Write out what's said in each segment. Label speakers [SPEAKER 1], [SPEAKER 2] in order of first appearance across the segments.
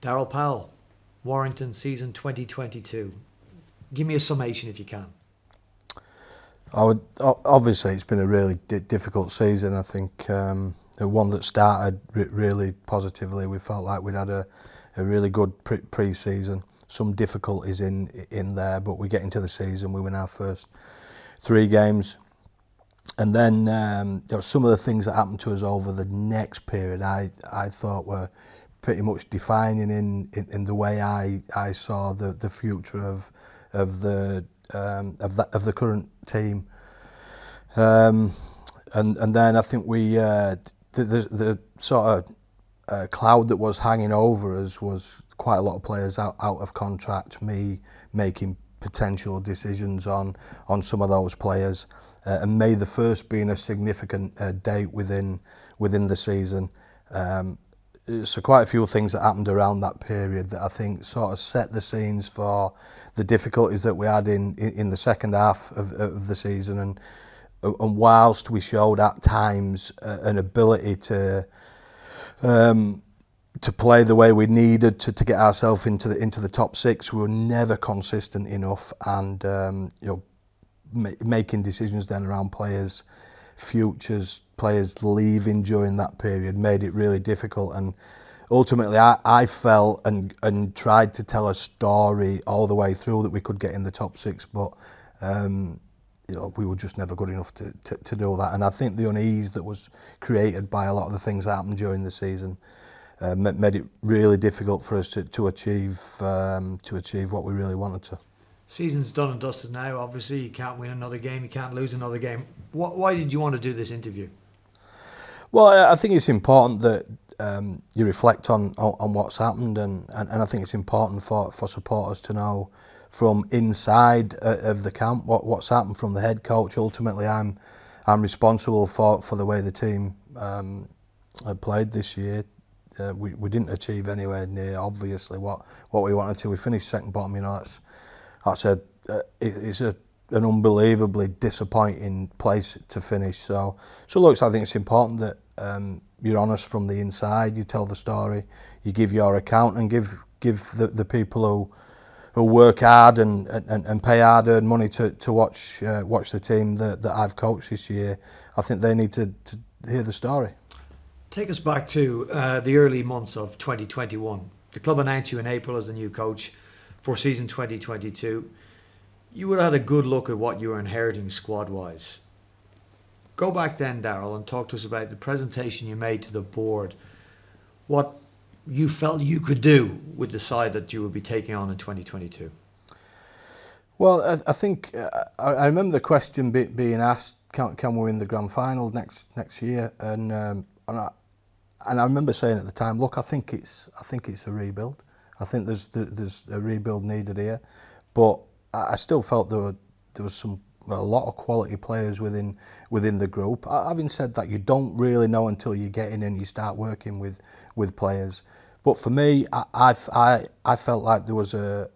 [SPEAKER 1] Daryl Powell, Warrington season 2022. Give me a summation if you can.
[SPEAKER 2] Obviously, it's been a really difficult season. I think the one that started really positively. We felt like we'd had a really good pre-season. Some difficulties in there, but we get into the season. We win our first 3 games, and then there were some of the things that happened to us over the next period. I thought were pretty much defining in the way I saw the future of the current team, and then I think we the sort of cloud that was hanging over us was quite a lot of players out of contract. Me making potential decisions on some of those players, and May the 1st being a significant date within the season. So quite a few things that happened around that period that I think sort of set the scenes for the difficulties that we had in the second half of the season, and whilst we showed at times an ability to play the way we needed to get ourselves into the top 6, we were never consistent enough, and making decisions then around players' futures, players leaving during that period made it really difficult. And ultimately I felt and tried to tell a story all the way through that we could get in the top 6, but we were just never good enough to do that. And I think the unease that was created by a lot of the things that happened during the season made it really difficult for us to achieve what we really wanted to.
[SPEAKER 1] Season's done and dusted now. Obviously, you can't win another game, you can't lose another game. Why did you want to do this interview?
[SPEAKER 2] Well, I think it's important that you reflect on what's happened, and I think it's important for supporters to know from inside of the camp what's happened from the head coach. Ultimately, I'm responsible for the way the team played this year. We didn't achieve anywhere near obviously what we wanted to. We finished second bottom. It's an unbelievably disappointing place to finish. So look, I think it's important that you're honest from the inside. You tell the story, you give your account, and give the people who work hard and pay hard-earned money to watch the team that I've coached this year. I think they need to hear the story.
[SPEAKER 1] Take us back to the early months of 2021. The club announced you in April as the new coach for season 2022. You would have had a good look at what you were inheriting squad-wise. Go back then, Daryl, and talk to us about the presentation you made to the board, what you felt you could do with the side that you would be taking on in 2022.
[SPEAKER 2] Well, I think I remember the question being asked, can we win the grand final next year? And I remember saying at the time, look, I think it's a rebuild. I think there's a rebuild needed here, but I still felt there was a lot of quality players within the group. Having said that, you don't really know until you get in and you start working with players. But for me, I felt like there was a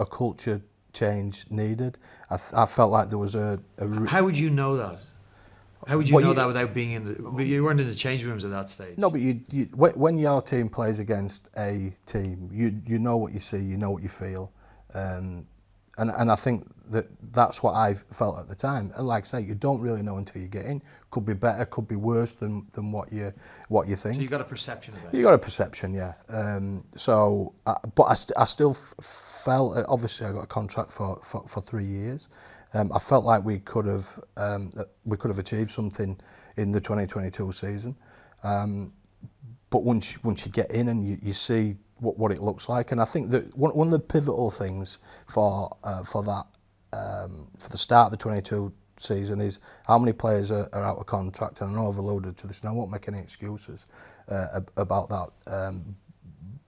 [SPEAKER 2] culture change needed. I felt like there was a
[SPEAKER 1] How would you know that? How would you know that without being in the... You weren't in the change rooms at that stage.
[SPEAKER 2] No, but when your team plays against a team, you know what you see, you know what you feel. And I think that's what I felt at the time. And like I say, you don't really know until you get in. Could be better, could be worse than what you think.
[SPEAKER 1] So you got a perception about it.
[SPEAKER 2] You got a perception, yeah. But I still felt, obviously I got a contract for 3 years. I felt like we could have achieved something in the 2022 season. But once you get in and you see what it looks like, and I think that one of the pivotal things for the start of the 22 season is how many players are out of contract. And I know I've alluded to this, and I won't make any excuses about that.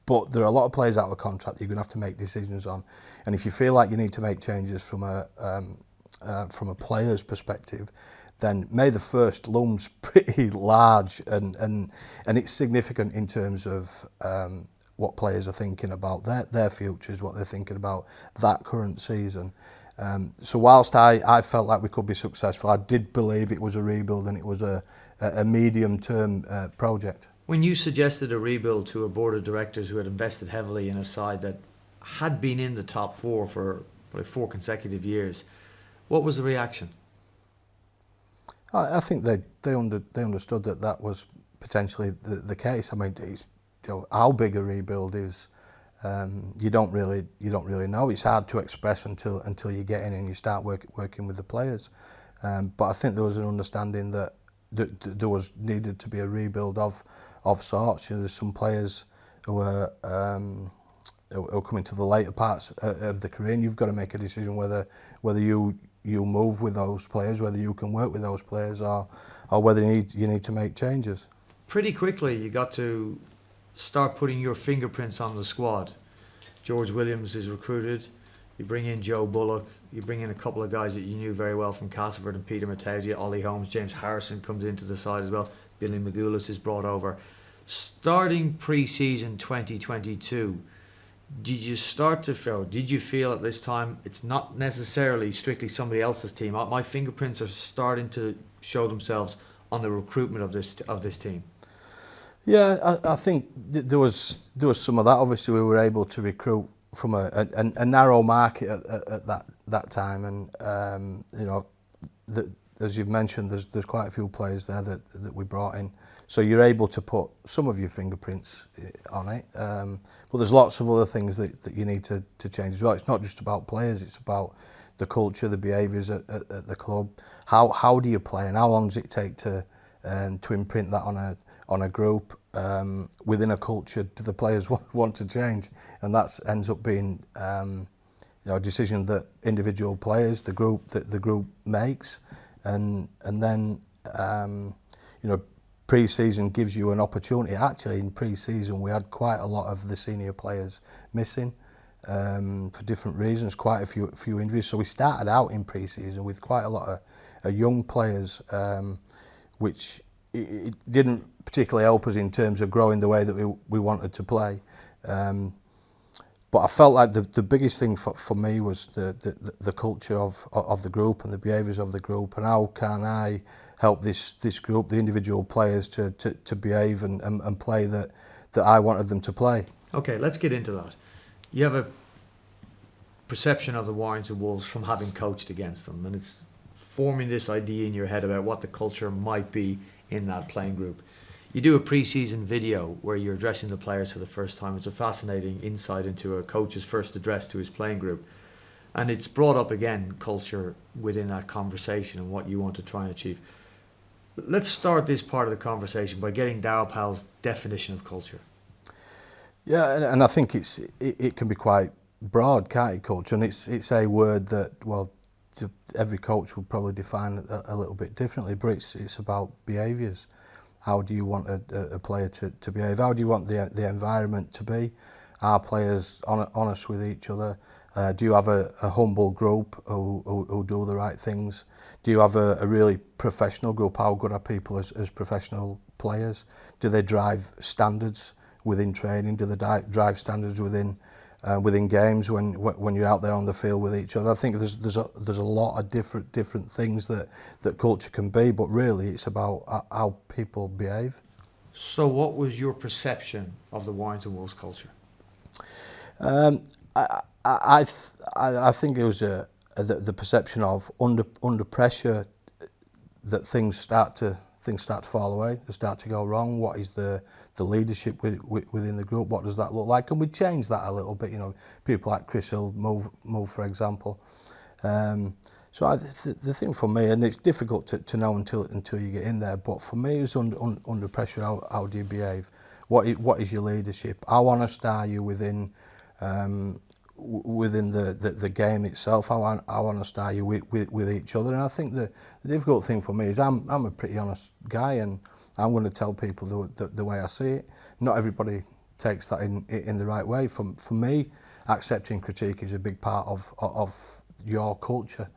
[SPEAKER 2] But there are a lot of players out of contract that you're going to have to make decisions on, and if you feel like you need to make changes from a player's perspective, then May the 1st looms pretty large, and it's significant in terms of what players are thinking about their futures, what they're thinking about that current season. So whilst I felt like we could be successful, I did believe it was a rebuild and it was a medium-term project.
[SPEAKER 1] When you suggested a rebuild to a board of directors who had invested heavily in a side that had been in the top four for probably 4 consecutive years, what was the reaction?
[SPEAKER 2] I think they understood that was potentially the case. I mean, how big a rebuild is, you don't really know. It's hard to express until you get in and you start working with the players. But I think there was an understanding that there was needed to be a rebuild of sorts. There's some players who are coming to the later parts of the career, and you've got to make a decision whether you move with those players, whether you can work with those players, or whether you need to make changes.
[SPEAKER 1] Pretty quickly, you got to start putting your fingerprints on the squad. George Williams is recruited. You bring in Joe Bullock. You bring in a couple of guys that you knew very well from Castleford and Peter Mataudia, Ollie Holmes, James Harrison comes into the side as well. Billy Magoulis is brought over. Starting pre-season 2022, did you feel at this time it's not necessarily strictly somebody else's team? My fingerprints are starting to show themselves on the recruitment of this team.
[SPEAKER 2] Yeah, I think there was some of that. Obviously, we were able to recruit from a narrow market at that time, and as you've mentioned, there's quite a few players there that we brought in. So you're able to put some of your fingerprints on it, but there's lots of other things that you need to change as well. It's not just about players; it's about the culture, the behaviours at the club. How do you play, and how long does it take to imprint that on a group? Within a culture, do the players want to change? And that ends up being a decision that individual players, the group makes, and then pre-season gives you an opportunity. Actually, in pre-season, we had quite a lot of the senior players missing for different reasons, quite a few injuries. So we started out in pre-season with quite a lot of young players, which it didn't particularly help us in terms of growing the way that we wanted to play. But I felt like the biggest thing for me was the culture of the group and the behaviours of the group, and how can I help this group, the individual players, to behave and play that I wanted them to play.
[SPEAKER 1] Okay, let's get into that. You have a perception of the Warrington Wolves from having coached against them, and it's forming this idea in your head about what the culture might be in that playing group. You do a pre-season video where you're addressing the players for the first time. It's a fascinating insight into a coach's first address to his playing group. And it's brought up again, culture within that conversation and what you want to try and achieve. Let's start this part of the conversation by getting Daryl Powell's definition of culture.
[SPEAKER 2] Yeah, and I think it can be quite broad, can't it, culture? And it's a word that, well, every coach will probably define a little bit differently, but it's about behaviours. How do you want a player to behave? How do you want the environment to be? Are players honest with each other? Do you have a humble group who do the right things? Do you have a really professional group? How good are people as professional players? Do they drive standards within training? Do they drive standards within games when you're out there on the field with each other? I think there's a lot of different things that culture can be, but really it's about how people behave.
[SPEAKER 1] So what was your perception of the Warrington Wolves culture?
[SPEAKER 2] I think it was the perception of under pressure that things start to fall away, they start to go wrong. What is the leadership within the group? What does that look like? And we changed that a little bit. People like Chris Hill move for example. So the thing for me, and it's difficult to know until you get in there, but for me, it was under pressure. How do you behave? What is your leadership? How honest are you within the game itself? How honest are you with each other? And I think the difficult thing for me is I'm a pretty honest guy, and I'm going to tell people the way I see it. Not everybody takes that in the right way. For me, accepting critique is a big part of your culture,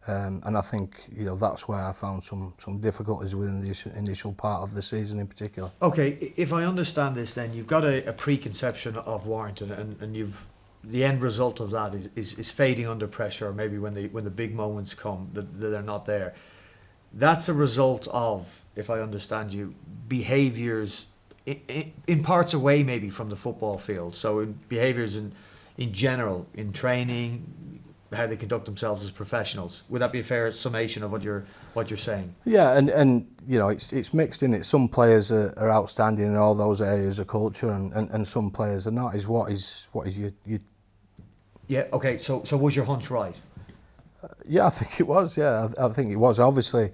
[SPEAKER 2] and I think that's where I found some difficulties within the initial part of the season in particular.
[SPEAKER 1] Okay, if I understand this, then you've got a preconception of Warrington, and the end result of that is fading under pressure, or maybe when the big moments come, that they're not there. That's a result of, if I understand you, behaviours in parts away maybe from the football field. So in behaviours in general, in training, how they conduct themselves as professionals. Would that be a fair summation of what you're saying?
[SPEAKER 2] Yeah, and you know, it's mixed in it. Some players are outstanding in all those areas of culture, and some players are not. What is your
[SPEAKER 1] Yeah. Okay. So was your hunch right?
[SPEAKER 2] Yeah, I think it was. Yeah, I think it was. Obviously,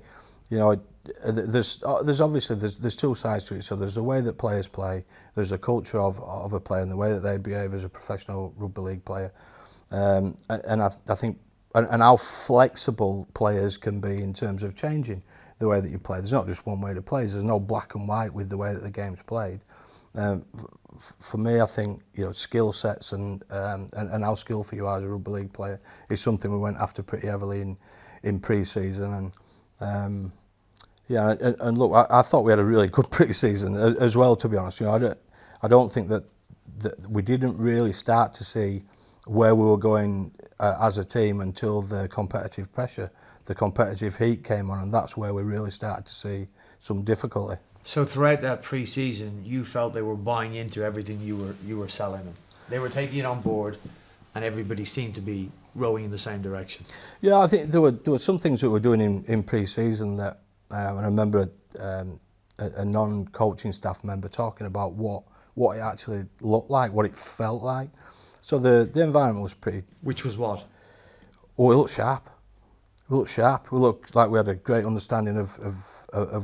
[SPEAKER 2] you know, there's obviously there's two sides to it. So there's the way that players play. There's the culture of a player and the way that they behave as a professional rugby league player. And I think and how flexible players can be in terms of changing the way that you play. There's not just one way to play. There's no black and white with the way that the game's played. For me, I think, you know, skill sets and how skillful you are as a rugby league player is something we went after pretty heavily in pre-season. And look, I thought we had a really good pre-season as well, to be honest. You know, I don't think that we didn't really start to see where we were going as a team until the competitive pressure, the competitive heat came on, and that's where we really started to see some difficulty.
[SPEAKER 1] So throughout that pre-season, you felt they were buying into everything you were selling them. They were taking it on board, and everybody seemed to be rowing in the same direction.
[SPEAKER 2] Yeah, I think there were some things that we were doing in pre-season that I remember a non-coaching staff member talking about what it actually looked like, what it felt like. So the environment was pretty.
[SPEAKER 1] Which was what?
[SPEAKER 2] Oh, it looked sharp. We looked like we had a great understanding of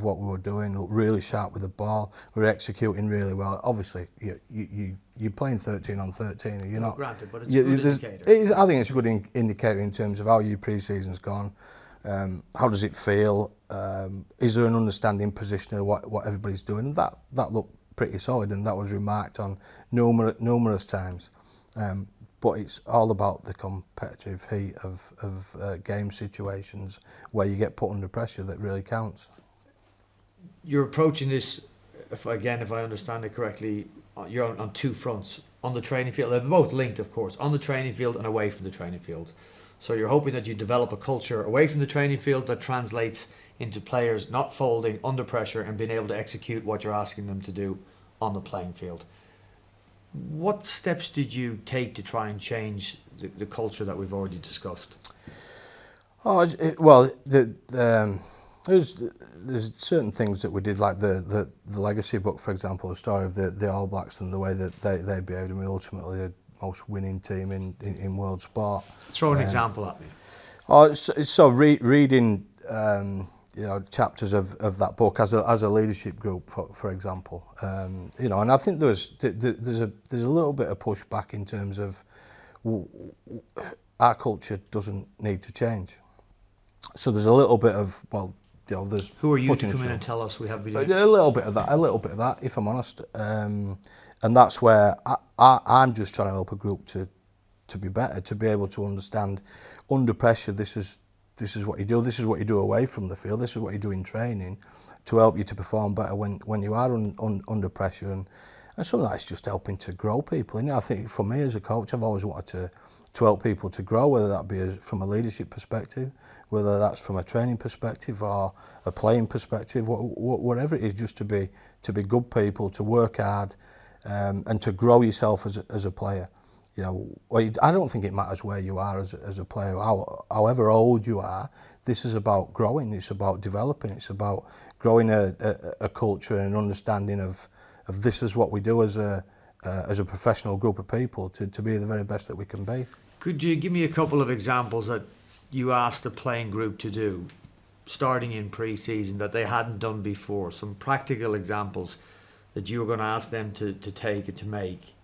[SPEAKER 2] what we were doing. We looked really sharp with the ball. We were executing really well. Obviously, you're playing 13 on 13. You're not.
[SPEAKER 1] Granted, but it's a good indicator.
[SPEAKER 2] I think it's a good indicator in terms of how your pre-season's gone. How does it feel? Is there an understanding position of what everybody's doing? And that looked pretty solid, and that was remarked on numerous times. But it's all about the competitive heat of game situations where you get put under pressure that really counts.
[SPEAKER 1] You're approaching this, if I understand it correctly, you're on two fronts. On the training field, they're both linked, of course, on the training field and away from the training field. So you're hoping that you develop a culture away from the training field that translates into players not folding under pressure and being able to execute what you're asking them to do on the playing field. What steps did you take to try and change the culture that we've already discussed?
[SPEAKER 2] There's certain things that we did, like the legacy book, for example, the story of the All Blacks and the way that they behaved, and we ultimately the most winning team in world sport.
[SPEAKER 1] Throw an example at me.
[SPEAKER 2] Reading chapters of that book as a leadership group, for example, and I think there's a little bit of pushback in terms of our culture doesn't need to change. So there's a little bit of there's.
[SPEAKER 1] Who are you to come in and tell us we have been doing?
[SPEAKER 2] A little bit of that, if I'm honest, and that's where I'm just trying to help a group to be better, to be able to understand under pressure. This is what you do. This is what you do away from the field. This is what you do in training to help you to perform better when you are under pressure. And some of that is just helping to grow people. And I think for me as a coach, I've always wanted to help people to grow, whether that be from a leadership perspective, whether that's from a training perspective or a playing perspective, whatever it is, just to be good people, to work hard, and to grow yourself as a player. I don't think it matters where you are as a player, however old you are. This is about growing. It's about developing. It's about growing a culture and an understanding of this is what we do as a professional group of people to be the very best that we can be.
[SPEAKER 1] Could you give me a couple of examples that you asked the playing group to do, starting in pre-season, that they hadn't done before? Some practical examples that you were going to ask them to take and to make.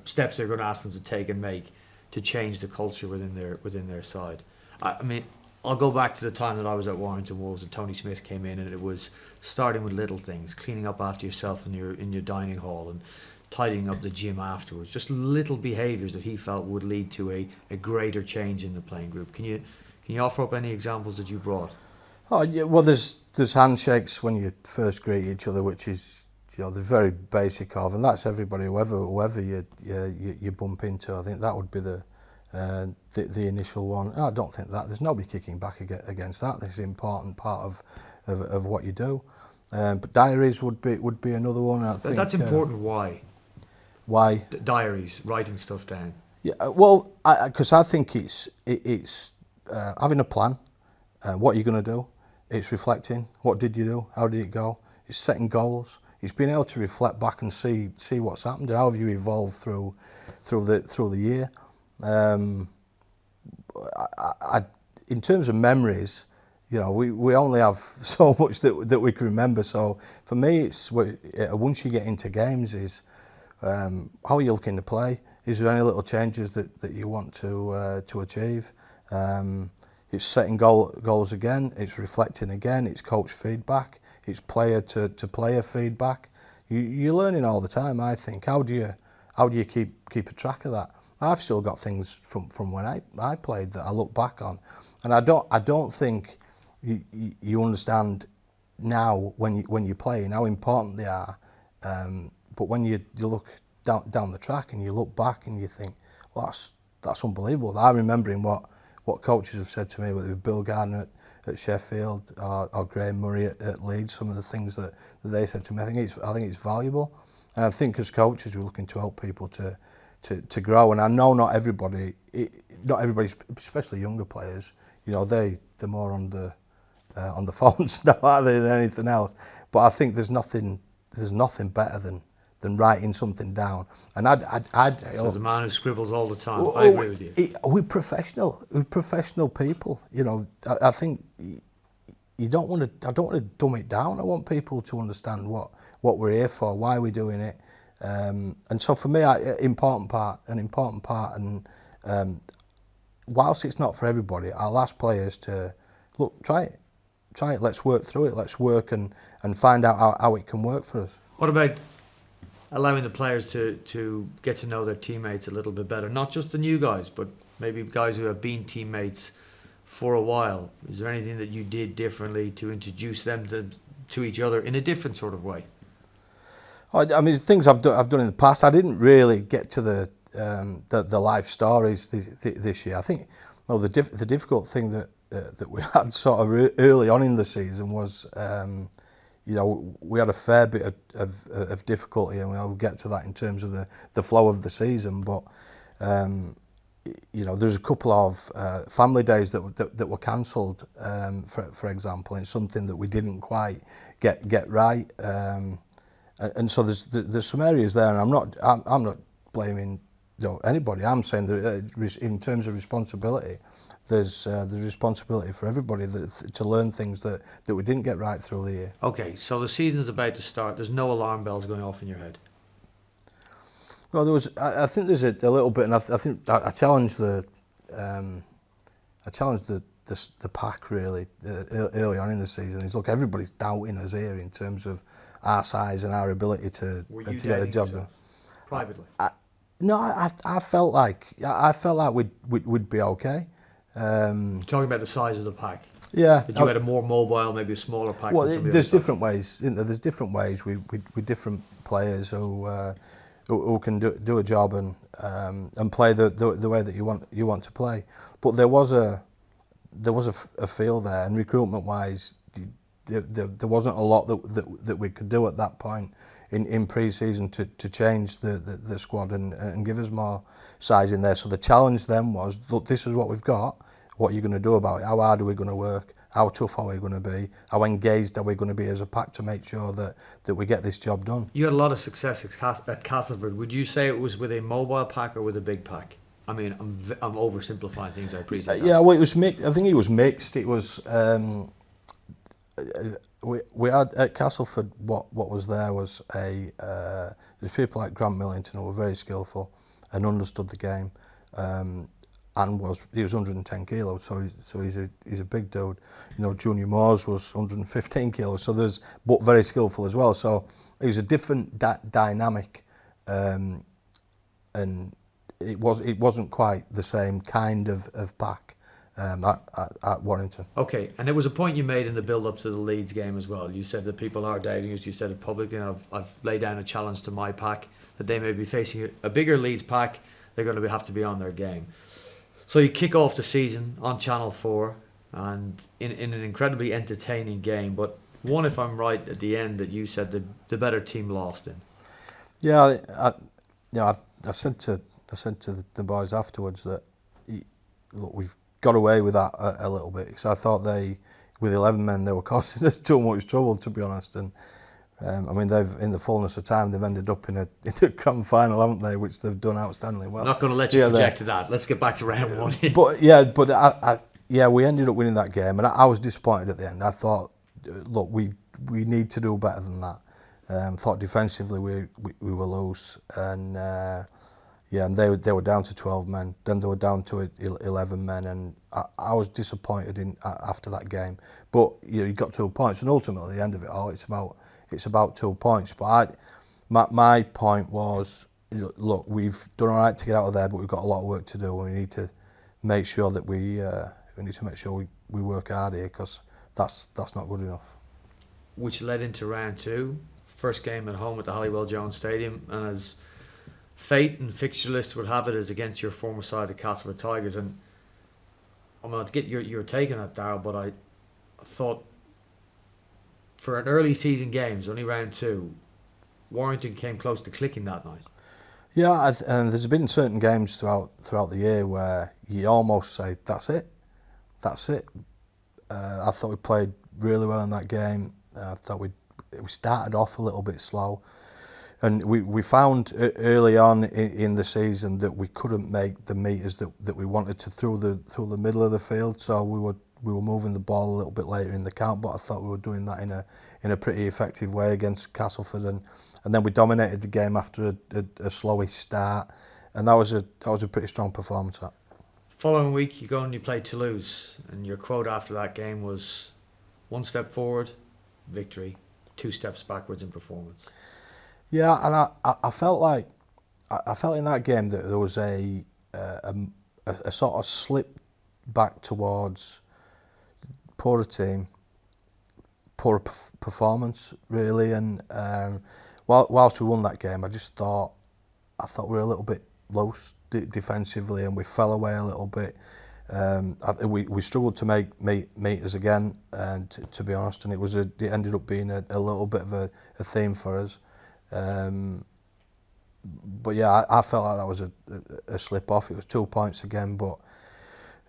[SPEAKER 1] Steps they're going to ask them to take and make to change the culture within their side. I mean, I'll go back to the time that I was at Warrington Wolves and Tony Smith came in, and it was starting with little things, cleaning up after yourself in your dining hall and tidying up the gym afterwards. Just little behaviours that he felt would lead to a greater change in the playing group. Can you offer up any examples that you brought?
[SPEAKER 2] Oh yeah, well there's handshakes when you first greet each other, which is the very basic of, and that's everybody, whoever you bump into. I think that would be the initial one. And I don't think that there's nobody kicking back against that. This is an important part of what you do. But diaries would be another one. I think
[SPEAKER 1] That's important. Why?
[SPEAKER 2] Why?
[SPEAKER 1] Diaries, writing stuff down.
[SPEAKER 2] Yeah, well, because I think it's having a plan. What are you going to do? It's reflecting. What did you do? How did it go? It's setting goals. It's being able to reflect back and see what's happened. How have you evolved through the year? In terms of memories, you know, we only have so much that we can remember. So for me, it's once you get into games, is how are you looking to play? Is there any little changes that you want to achieve? It's setting goals again. It's reflecting again. It's coach feedback. It's player to player feedback. You're learning all the time. I think. How do you keep a track of that? I've still got things from when I played that I look back on, and I don't think you understand now when you're playing how important they are. But when you look down the track and you look back and you think, well, that's unbelievable. I'm remembering what coaches have said to me, whether it was Bill Gardner at Sheffield or Graham Murray at Leeds, some of the things that they said to me. I think it's valuable, and I think as coaches we're looking to help people to grow. And I know not everybody, especially younger players, you know, they're more on the phones now, are they, than anything else. But I think there's nothing better than writing something down. And
[SPEAKER 1] As a man who scribbles all the time, I agree with you.
[SPEAKER 2] We're professional people. You know, I think I don't want to dumb it down. I want people to understand what we're here for, why we're doing it. And so for me, an important part, and whilst it's not for everybody, I'll ask players to look, try it, let's work through it, let's work and find out how it can work for us.
[SPEAKER 1] What about allowing the players to get to know their teammates a little bit better? Not just the new guys, but maybe guys who have been teammates for a while. Is there anything that you did differently to introduce them to each other in a different sort of way?
[SPEAKER 2] I mean, things I've done in the past. I didn't really get to the life stories this year. I think the difficult thing that we had sort of early on in the season was, you know, we had a fair bit of difficulty, and we'll get to that in terms of the flow of the season. But you know, there's a couple of family days that were cancelled, for example, and it's something that we didn't quite get right. And so there's some areas there, and I'm not blaming, you know, anybody. I'm saying that in terms of responsibility, there's responsibility for everybody to learn things that we didn't get right through the year.
[SPEAKER 1] Okay, so the season's about to start. There's no alarm bells going off in your head.
[SPEAKER 2] Well, there was. I think there's a little bit, and I think I challenged the pack really early on in the season. Is look, everybody's doubting us here in terms of our size and our ability to get the job done.
[SPEAKER 1] Privately?
[SPEAKER 2] No, I felt like we'd be okay.
[SPEAKER 1] Talking about the size of the pack.
[SPEAKER 2] Yeah.
[SPEAKER 1] That you had a more mobile, maybe a smaller pack.
[SPEAKER 2] Well,
[SPEAKER 1] than
[SPEAKER 2] there's different ways. You know, there's different ways with different players who can do a job and play the way that you want to play. But there was a feel there, and recruitment wise, there wasn't a lot that we could do at that point in pre-season to change the squad and give us more size in there. So the challenge then was, look, this is what we've got. What are you going to do about it? How hard are we going to work? How tough are we going to be? How engaged are we going to be as a pack to make sure that we get this job done? You
[SPEAKER 1] had a lot of success at Castleford. Would you say it was with a mobile pack or with a big pack? I mean, I'm oversimplifying things. I appreciate that.
[SPEAKER 2] Yeah, well, it was mixed. I think it was mixed. It was we had at Castleford. What was there was there's people like Grant Millington who were very skillful and understood the game. And he was 110 kilos, so he's a big dude. You know, Junior Moores was 115 kilos, so but very skillful as well. So it was a different dynamic, and it wasn't quite the same kind of pack at Warrington.
[SPEAKER 1] Okay, and there was a point you made in the build-up to the Leeds game as well. You said that people are doubting us. You said it publicly. I've laid down a challenge to my pack that they may be facing a bigger Leeds pack. They're going to have to be on their game. So you kick off the season on Channel 4 and in an incredibly entertaining game, but One, if I'm right, at the end that you said the better team lost in.
[SPEAKER 2] Yeah, I said to the boys afterwards that look, we've got away with that a little bit, because I thought with 11 men, they were causing us too much trouble, to be honest. And I mean, in the fullness of time, they've ended up in a grand final, haven't they? Which they've done outstandingly well.
[SPEAKER 1] I'm not going to let you project to that. Let's get back to round one.
[SPEAKER 2] But we ended up winning that game, and I was disappointed at the end. I thought, look, we need to do better than that. Thought defensively we were loose, and and they were down to 12 men. Then they were down to 11 men, and I was disappointed after that game. But you got 2 points, and ultimately at the end of it all, it's about 2 points. But my point was, look, we've done all right to get out of there, but we've got a lot of work to do, and we need to make sure that we work hard here, because that's not good enough.
[SPEAKER 1] Which led into round 2, first game at home at the Halliwell Jones Stadium, and as fate and fixture list would have it, is against your former side, the Castleford Tigers. And I'm going to get your take on it, Daryl, but I thought for an early season game, only round 2, Warrington came close to clicking that night.
[SPEAKER 2] Yeah, and there's been certain games throughout the year where you almost say, that's it. I thought we played really well in that game. I thought we started off a little bit slow, and we found early on in the season that we couldn't make the meters that we wanted to through the middle of the field. So we were moving the ball a little bit later in the count, but I thought we were doing that in a pretty effective way against Castleford, and then we dominated the game after a slowish start, and that was a pretty strong performance. That.
[SPEAKER 1] Following week, you go and you play Toulouse, and your quote after that game was, 1 step forward, victory, 2 steps backwards in performance.
[SPEAKER 2] Yeah, and I felt like I felt in that game that there was a sort of slip back towards poorer team, poorer performance really, and whilst we won that game, I thought we were a little bit loose defensively, and we fell away a little bit. We struggled to make meters again, and to be honest, and it ended up being a little bit of a theme for us. But yeah, I felt like that was a slip off. It was 2 points again, but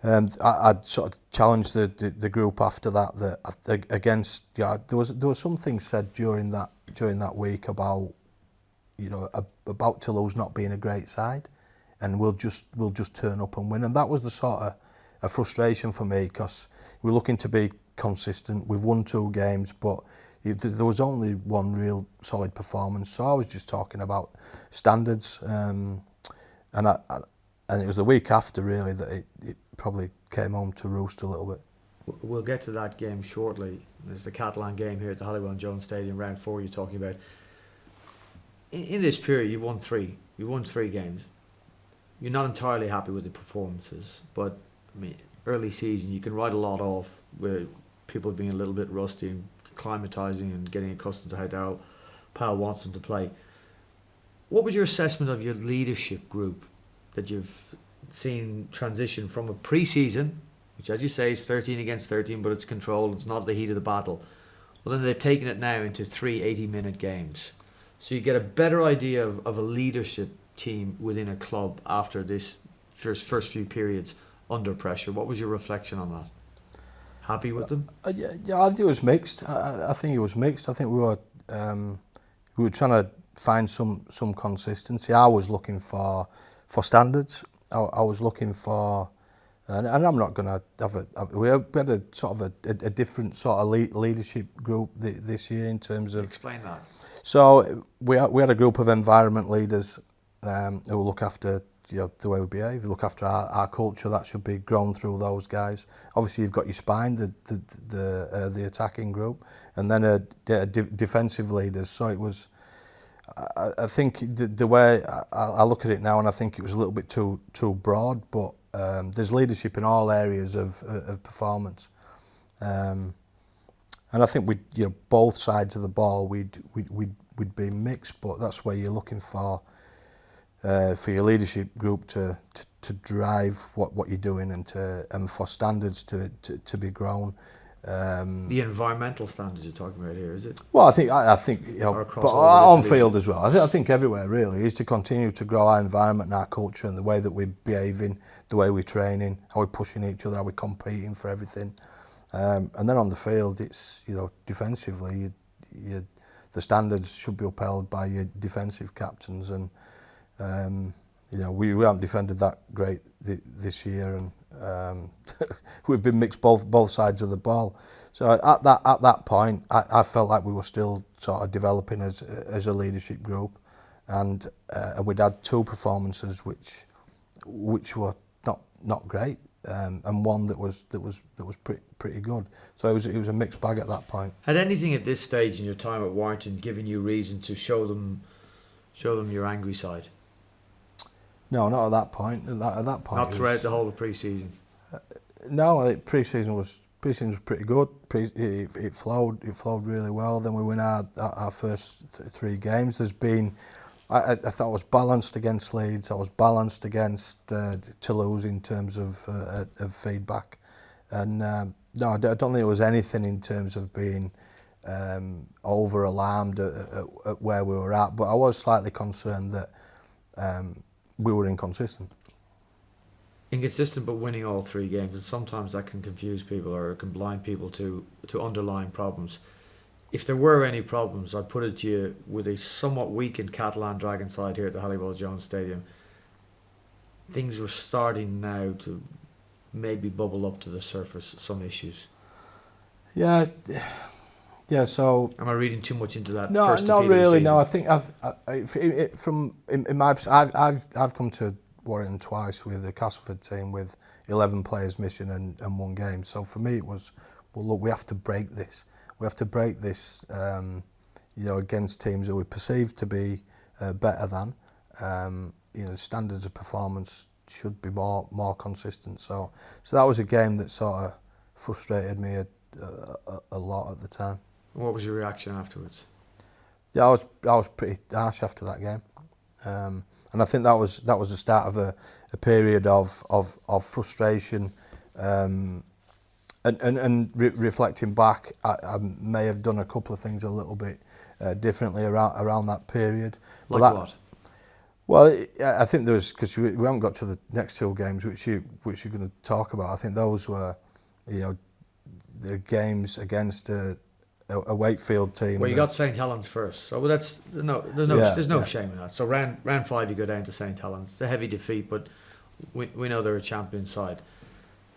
[SPEAKER 2] I'd sort of challenged the group after that against, there was some things said during that week about about Toulouse not being a great side, and we'll just turn up and win, and that was the sort of a frustration for me, because we're looking to be consistent. We've won 2 games, but there was only one real solid performance. So I was just talking about standards, and it was the week after really that it probably came home to roost a little bit.
[SPEAKER 1] We'll get to that game shortly. There's the Catalan game here at the Halliwell Jones Stadium, round 4 you're talking about. In this period, you've won 3. You've won 3 games. You're not entirely happy with the performances, but I mean, early season, you can write a lot off with people being a little bit rusty and acclimatising and getting accustomed to how Daryl Powell wants them to play. What was your assessment of your leadership group that you've seen transition from a pre-season, which as you say is 13 against 13, but it's controlled, it's not the heat of the battle. Well, then they've taken it now into 3 80-minute games. So you get a better idea of a leadership team within a club after this first few periods under pressure. What was your reflection on that? Happy with them?
[SPEAKER 2] Yeah, I think it was mixed. I think it was mixed. I think we were trying to find some consistency. I was looking for standards. I was looking for, and I'm not going to have we had a sort of a different sort of leadership group this year in terms of.
[SPEAKER 1] Explain that.
[SPEAKER 2] So we had a group of environment leaders who look after the way we behave, look after our culture. That should be grown through those guys. Obviously, you've got your spine, the attacking group, and then defensive leaders. So it was. I think the way I look at it now, and I think it was a little bit too broad, but there's leadership in all areas of performance, and I think both sides of the ball we'd be mixed, but that's where you're looking for your leadership group to drive what you're doing, and for standards to be grown,
[SPEAKER 1] The environmental standards you're talking about here, is it?
[SPEAKER 2] Well, I think you know,
[SPEAKER 1] Or across
[SPEAKER 2] but
[SPEAKER 1] all the
[SPEAKER 2] on
[SPEAKER 1] different
[SPEAKER 2] field as well. I think everywhere really is to continue to grow our environment and our culture and the way that we're behaving, the way we're training, how we're pushing each other, how we're competing for everything. And then on the field, it's, you know, defensively, the standards should be upheld by your defensive captains, and you know, we haven't defended that great this year, and we've been mixed both sides of the ball. So at that point, I felt like we were still sort of developing as a leadership group, and we'd had two performances which were not great, and one that was pretty good. So it was a mixed bag at that point.
[SPEAKER 1] Had anything at this stage in your time at Warrington given you reason to show them your angry side?
[SPEAKER 2] No, not at that point. At that point,
[SPEAKER 1] Not throughout the whole of pre-season.
[SPEAKER 2] No, I think pre-season was pretty good. It flowed really well. Then we win our first three games. There's been, I thought I was balanced against Leeds. I was balanced against Toulouse in terms of feedback, and no, I don't think there was anything in terms of being over alarmed at where we were at. But I was slightly concerned that we were inconsistent.
[SPEAKER 1] Inconsistent, but winning all three games, and sometimes that can confuse people or can blind people to underlying problems. If there were any problems, I'd put it to you, with a somewhat weakened Catalan Dragon side here at the Halliwell Jones Stadium, things were starting now to maybe bubble up to the surface, some issues.
[SPEAKER 2] Yeah. So
[SPEAKER 1] am I reading too much into that?
[SPEAKER 2] No,
[SPEAKER 1] first
[SPEAKER 2] not
[SPEAKER 1] defeat
[SPEAKER 2] really.
[SPEAKER 1] Of the
[SPEAKER 2] No, I think from my I've come to Warrington twice with the Castleford team with 11 players missing and one game. So for me it was, well, look, we have to break this. We have to break this, you know, against teams that we perceive to be better than. You know, standards of performance should be more consistent. So that was a game that sort of frustrated me a lot at the time.
[SPEAKER 1] What was your reaction afterwards?
[SPEAKER 2] Yeah, I was pretty harsh after that game, and I think that was the start of a period of frustration. And reflecting back, I may have done a couple of things a little bit differently around that period.
[SPEAKER 1] Like what?
[SPEAKER 2] Well, I think there was, because we haven't got to the next two games, which you're going to talk about. I think those were, you know, the games against a Wakefield team.
[SPEAKER 1] Well, you got St Helens first, so there's no shame in that. So round 5 you go down to St Helens. It's a heavy defeat, but we know they're a champion side.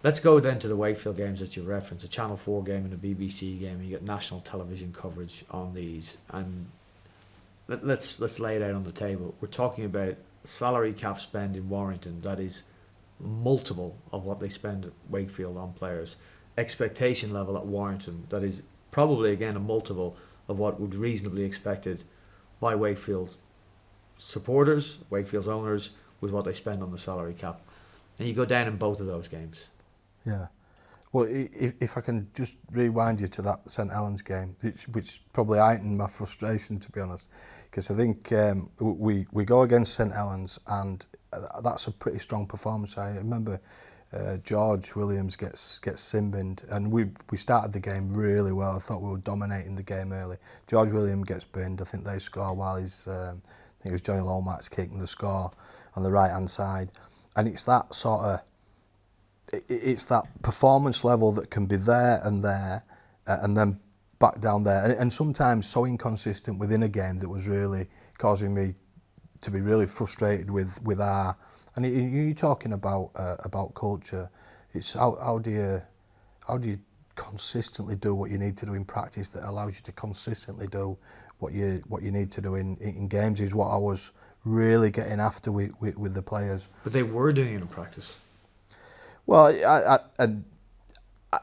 [SPEAKER 1] Let's go then to the Wakefield games that you referenced, a Channel 4 game and a BBC game, and you get national television coverage on these. And let's lay it out on the table. We're talking about salary cap spend in Warrington that is multiple of what they spend at Wakefield on players. Expectation level at Warrington that is probably again a multiple of what would reasonably expected by Wakefield supporters, Wakefield's owners, with what they spend on the salary cap. And you go down in both of those games.
[SPEAKER 2] Yeah. Well, if I can just rewind you to that St Helens game, which probably heightened my frustration, to be honest, because I think we go against St Helens, and that's a pretty strong performance. I remember George Williams gets sin-binned, and we started the game really well. I thought we were dominating the game early. George Williams gets binned. I think they score while he's I think it was Johnny Lomax kicking the score on the right hand side, and it's that sort of it's that performance level that can be there and then back down there, and sometimes so inconsistent within a game that was really causing me to be really frustrated with our. And you're talking about culture. It's how do you consistently do what you need to do in practice that allows you to consistently do what you need to do in games is what I was really getting after with the players. But
[SPEAKER 1] they were doing it in practice.
[SPEAKER 2] Well,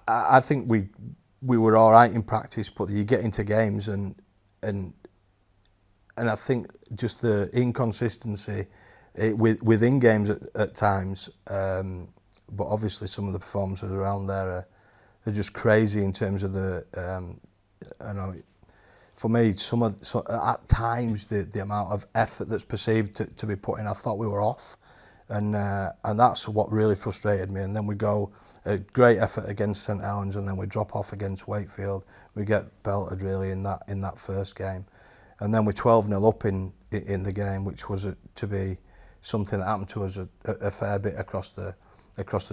[SPEAKER 2] I think we were all right in practice, but you get into games and I think just the inconsistency within games at times, but obviously some of the performances around there are just crazy in terms of the. I know, for me, at times the amount of effort that's perceived to be put in, I thought we were off, and that's what really frustrated me. And then we go a great effort against St Helens, and then we drop off against Wakefield. We get belted really in that first game, and then we're 12-0 up in the game, which was to be something that happened to us a fair bit across the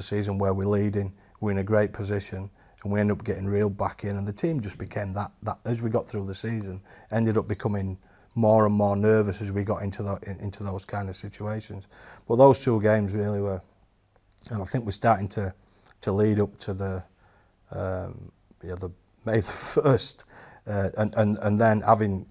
[SPEAKER 2] season, where we're leading, we're in a great position, and we end up getting reeled back in, and the team just became that as we got through the season, ended up becoming more and more nervous as we got into those kind of situations. But those two games really were, and I think we're starting to lead up to the May the 1st, and then having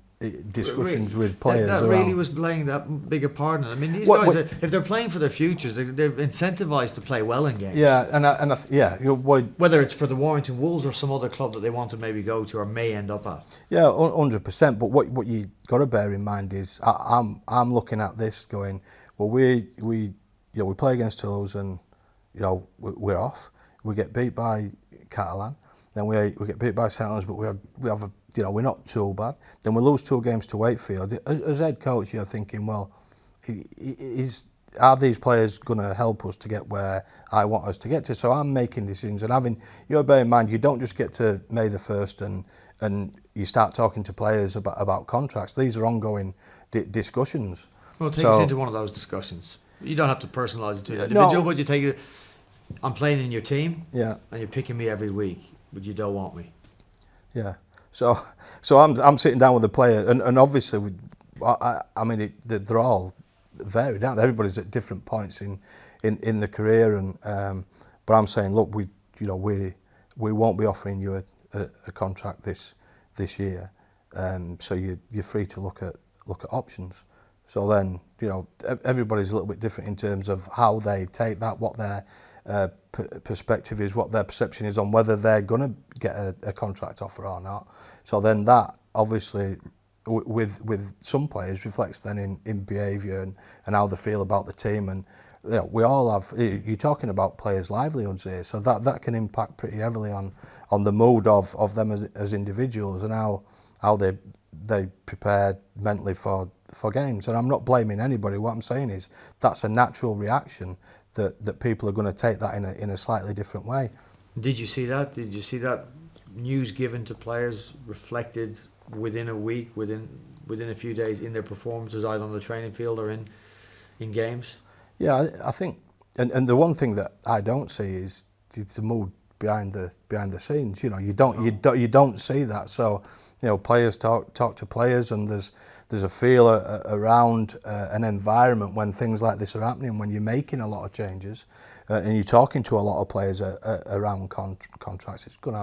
[SPEAKER 2] discussions with players.
[SPEAKER 1] That really was playing that bigger part in it. I mean, these guys, if they're playing for their futures, they're incentivised to play well in games.
[SPEAKER 2] Yeah,
[SPEAKER 1] whether it's for the Warrington Wolves or some other club that they want to maybe go to or may end up at.
[SPEAKER 2] Yeah, 100%. But what you got to bear in mind is I'm looking at this going, well, we play against Toulouse and we're off. We get beat by Catalan. Then we get beat by St Helens, but we have we're not too bad. Then we lose 2 games to Wakefield. As head coach, you're thinking, well, are these players going to help us to get where I want us to get to? So I'm making decisions, and bear in mind, you don't just get to May the 1st and you start talking to players about contracts. These are ongoing discussions.
[SPEAKER 1] Well, take us into one of those discussions. You don't have to personalise it to an individual, but you take it. I'm playing in your team, and you're picking me every week, but you don't want me.
[SPEAKER 2] Yeah. So I'm sitting down with the player, and obviously, they're all varied, aren't they? Everybody's at different points in the career, and but I'm saying, look, we won't be offering you a contract this year, so you're free to look at options. So then everybody's a little bit different in terms of how they take that, what their perspective is, what their perception is on whether they're going to get a contract offer or not. So then that obviously with some players reflects then in behaviour and how they feel about the team. And we all have, you're talking about players' livelihoods here, so that can impact pretty heavily on the mood of them as individuals and how they prepare mentally for games. And I'm not blaming anybody. What I'm saying is that's a natural reaction that people are going to take that in a slightly different way.
[SPEAKER 1] Did you see that? Did you see that news given to players reflected within a week, within a few days in their performances, either on the training field or in games?
[SPEAKER 2] Yeah, I think, and the one thing that I don't see is the mood behind the scenes. You don't see that. So players talk to players, and there's a feel around an environment when things like this are happening, when you're making a lot of changes and you're talking to a lot of players around contracts. It's going to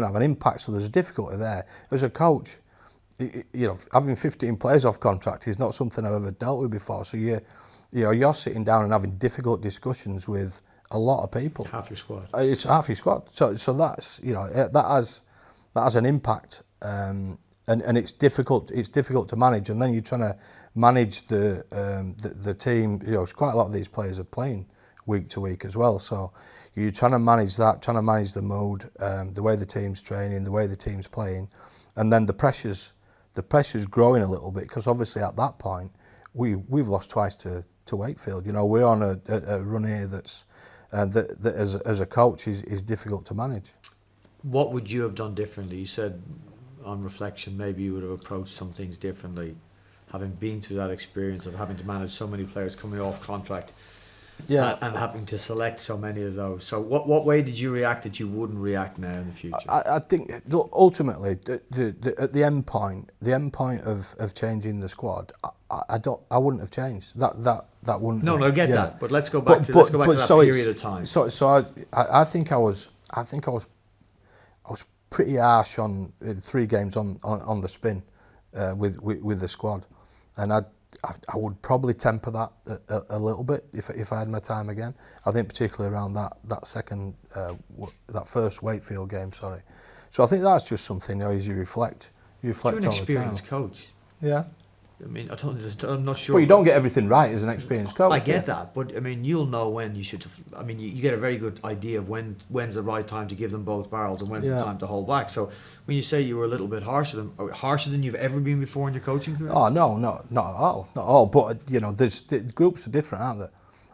[SPEAKER 2] have an impact. So there's a difficulty there. As a coach, having 15 players off contract is not something I've ever dealt with before. So you're sitting down and having difficult discussions with a lot of people.
[SPEAKER 1] Half your squad.
[SPEAKER 2] It's half your squad. So that's that has an impact. And it's difficult to manage, and then you're trying to manage the team. It's quite a lot of these players are playing week to week as well, so you're trying to manage that, trying to manage the mood, the way the team's training, the way the team's playing, and then the pressure's growing a little bit, because obviously at that point we've lost twice to Wakefield. We're on a run here that as a coach is difficult to manage.
[SPEAKER 1] What would you have done differently? You said, on reflection, maybe you would have approached some things differently, having been through that experience of having to manage so many players coming off contract, and having to select so many of those. So what way did you react that you wouldn't react now in the future?
[SPEAKER 2] I think ultimately at the end point of changing the squad, I wouldn't have changed that wouldn't.
[SPEAKER 1] No, I get that, but let's go back to that period of time.
[SPEAKER 2] So I think I was pretty harsh on 3 games on the spin with the squad, and I would probably temper that a little bit if I had my time again. I think particularly around that first Wakefield game. Sorry, so I think that's just something as you reflect. You're an
[SPEAKER 1] experienced coach.
[SPEAKER 2] Yeah.
[SPEAKER 1] I mean, I'm not sure.
[SPEAKER 2] But you don't get everything right as an experienced coach.
[SPEAKER 1] I get that, but I mean, you'll know when you should. I mean, you get a very good idea of when's the right time to give them both barrels and when's the time to hold back. So when you say you were a little bit harsher than you've ever been before in your coaching career?
[SPEAKER 2] Oh no, not at all. But the groups are different, aren't they?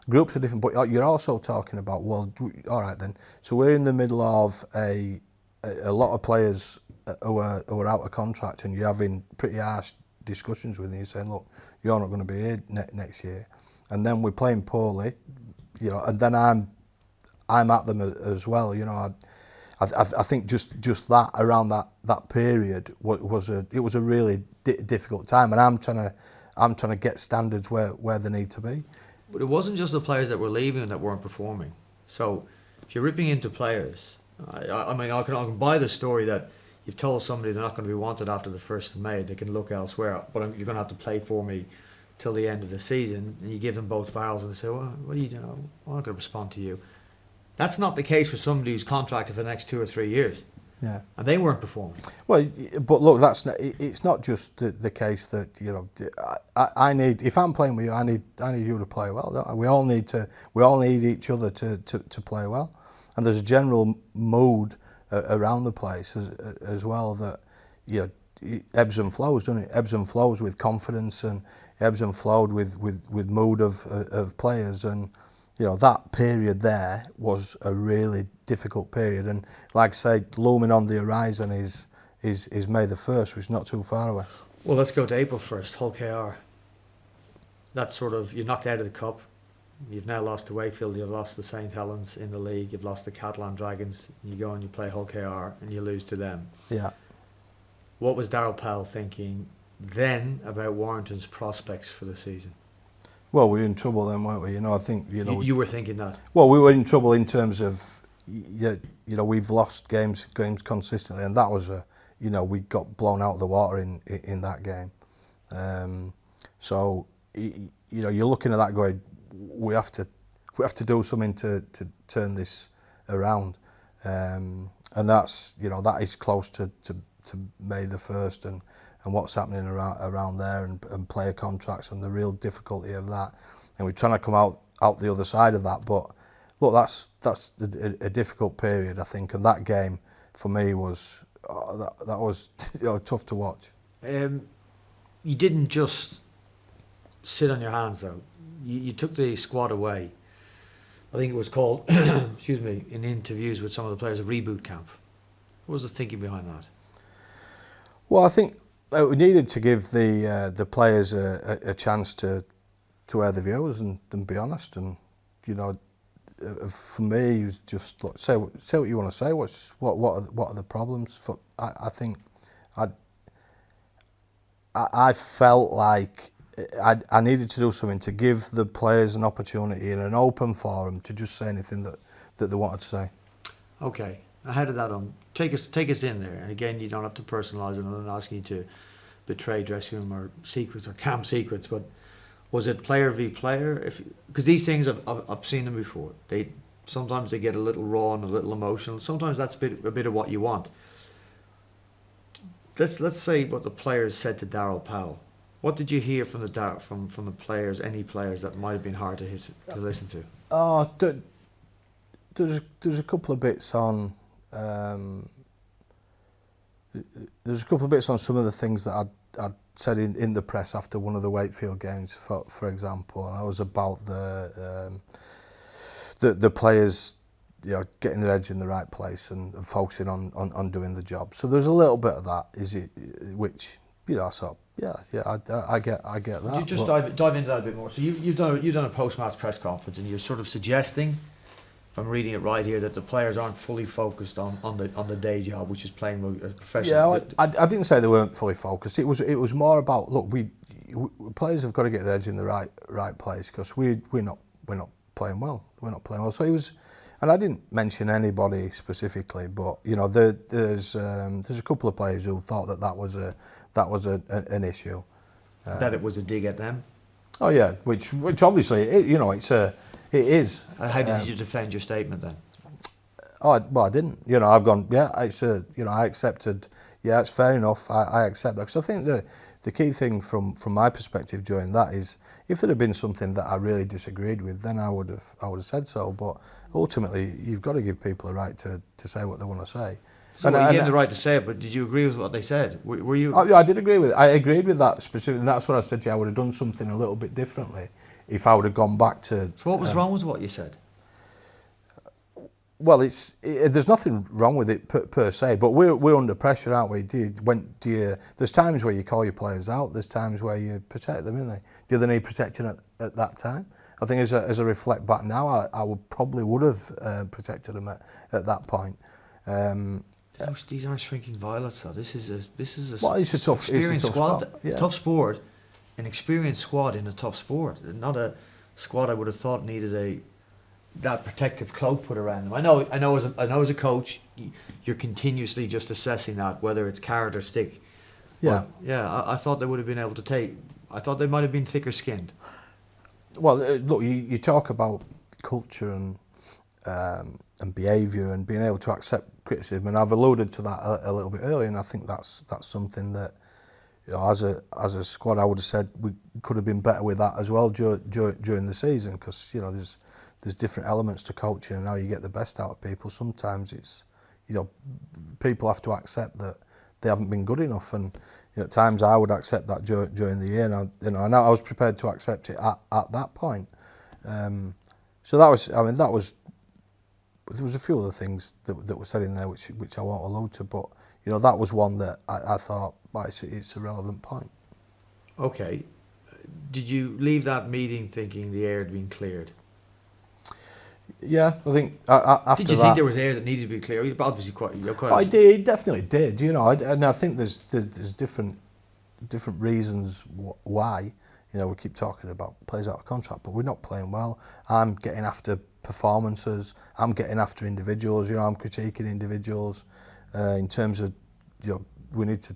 [SPEAKER 2] Groups are different, but you're also talking about, well, all right then. So we're in the middle of a lot of players who are out of contract, and you're having pretty harsh discussions with them. You're saying, look, you're not going to be here next year, and then we're playing poorly, and then I'm at them as well. I think just that around that period was a really difficult time, and I'm trying to get standards where they need to be.
[SPEAKER 1] But it wasn't just the players that were leaving that weren't performing. So if you're ripping into players, I mean, I can buy the story that you've told somebody they're not going to be wanted after the 1st of May, they can look elsewhere, but you're going to have to play for me till the end of the season, and you give them both barrels and they say, well, what are you doing? I'm not going to respond to you. That's not the case for somebody who's contracted for the next 2 or 3 years.
[SPEAKER 2] Yeah,
[SPEAKER 1] and they weren't performing.
[SPEAKER 2] Well, but look, it's not just the case that I need. If I'm playing with you, I need you to play well. Don't I? We all need each other to play well, and there's a general mood around the place as well that it ebbs and flows, doesn't it? Ebbs and flows with confidence, and ebbs and flowed with mood of players, and that period there was a really difficult period, and like I say, looming on the horizon is May the 1st, which is not too far away.
[SPEAKER 1] Well, let's go to April 1st, Hull KR. That's sort of, you're knocked out of the cup. You've now lost to Wakefield, you've lost to St Helens in the league, you've lost to Catalan Dragons, you go and you play Hull KR and you lose to them.
[SPEAKER 2] Yeah.
[SPEAKER 1] What was Daryl Powell thinking then about Warrington's prospects for the season?
[SPEAKER 2] Well, we were in trouble then, weren't we? I think
[SPEAKER 1] you were thinking that.
[SPEAKER 2] Well, we were in trouble in terms of we've lost games consistently, and that was we got blown out of the water in that game. So you're looking at that going, we have to do something to turn this around, and that's that is close to May the 1st and what's happening around there, and player contracts and the real difficulty of that, and we're trying to come out the other side of that. But look, that's a difficult period, I think, and that game for me was that was tough to watch.
[SPEAKER 1] You didn't just sit on your hands though. You took the squad away. I think it was called, excuse me, in interviews with some of the players, a reboot camp. What was the thinking behind that?
[SPEAKER 2] Well, I think we needed to give the players a chance to air the views and be honest, and for me it was just look, say what you want to say. What are the problems? I think I felt like I needed to do something to give the players an opportunity in an open forum to just say anything that they wanted to say.
[SPEAKER 1] Okay, how did that take us in there? And again, you don't have to personalise it. I'm not asking you to betray dressing room or secrets or camp secrets, but was it player v player? Because these things I've seen them before. Sometimes they get a little raw and a little emotional. Sometimes that's a bit of what you want. Let's say what the players said to Daryl Powell. What did you hear from the players? Any players that might have been hard to listen to?
[SPEAKER 2] Oh, there's a couple of bits on. There's a couple of bits on some of the things that I'd said in the press after one of the Wakefield games, for example. And I was about the players, getting their heads in the right place and focusing on doing the job. So there's a little bit of that, which I sort of, I get that.
[SPEAKER 1] Would you just dive into that a bit more? So you've done a post-match press conference, and you're sort of suggesting, if I'm reading it right here, that the players aren't fully focused on the day job, which is playing as professional.
[SPEAKER 2] Yeah, I didn't say they weren't fully focused. It was more about, look, we players have got to get their heads in the right place, because we're not playing well. We're not playing well. So it was, and I didn't mention anybody specifically, but there's a couple of players who thought that was an issue.
[SPEAKER 1] That it was a dig at them.
[SPEAKER 2] Oh yeah, which obviously it is.
[SPEAKER 1] How did you defend your statement then?
[SPEAKER 2] I didn't. I've gone. Yeah, I accepted. Yeah, it's fair enough. I accept that, because I think the key thing from my perspective during that is, if there had been something that I really disagreed with, then I would have said so. But ultimately, you've got to give people a right to say what they want to say.
[SPEAKER 1] So you gave them the right to say it, but did you agree with what they said? Were you?
[SPEAKER 2] I did agree with it. I agreed with that specifically. And that's what I said to you. I would have done something a little bit differently if I would have gone back to...
[SPEAKER 1] So what was wrong with what you said?
[SPEAKER 2] Well, there's nothing wrong with it per se, but we're under pressure, aren't we? There's times where you call your players out. There's times where you protect them, isn't they? Do they need protecting at that time? I think as I reflect back now, I would have protected them at that point.
[SPEAKER 1] These aren't shrinking violets, though. This is a
[SPEAKER 2] it's a tough
[SPEAKER 1] experienced squad.
[SPEAKER 2] spot, yeah.
[SPEAKER 1] Tough sport, an experienced squad in a tough sport. Not a squad I would have thought needed that protective cloak put around them. I know as a coach, you're continuously just assessing that, whether it's carrot or stick.
[SPEAKER 2] Yeah,
[SPEAKER 1] but yeah. I thought they would have been able to take. I thought they might have been thicker skinned.
[SPEAKER 2] Well, look, you talk about culture and behaviour and being able to accept criticism, and I've alluded to that a little bit earlier, and I think that's something that, as a squad, I would have said we could have been better with that as well during the season, because there's different elements to coaching and how you get the best out of people. Sometimes it's, people have to accept that they haven't been good enough, and at times I would accept that during the year, and I was prepared to accept it at that point. So there was a few other things that were said in there which I won't allude to, but that was one that I thought, well, it's a relevant point.
[SPEAKER 1] Okay, did you leave that meeting thinking the air had been cleared?
[SPEAKER 2] Yeah, I think after
[SPEAKER 1] did you
[SPEAKER 2] that,
[SPEAKER 1] think there was air that needed to be cleared? Obviously,
[SPEAKER 2] I did, definitely did. And I think there's different reasons why. We keep talking about players out of contract, but we're not playing well. I'm getting after performances. I'm getting after individuals. I'm critiquing individuals in terms of we need to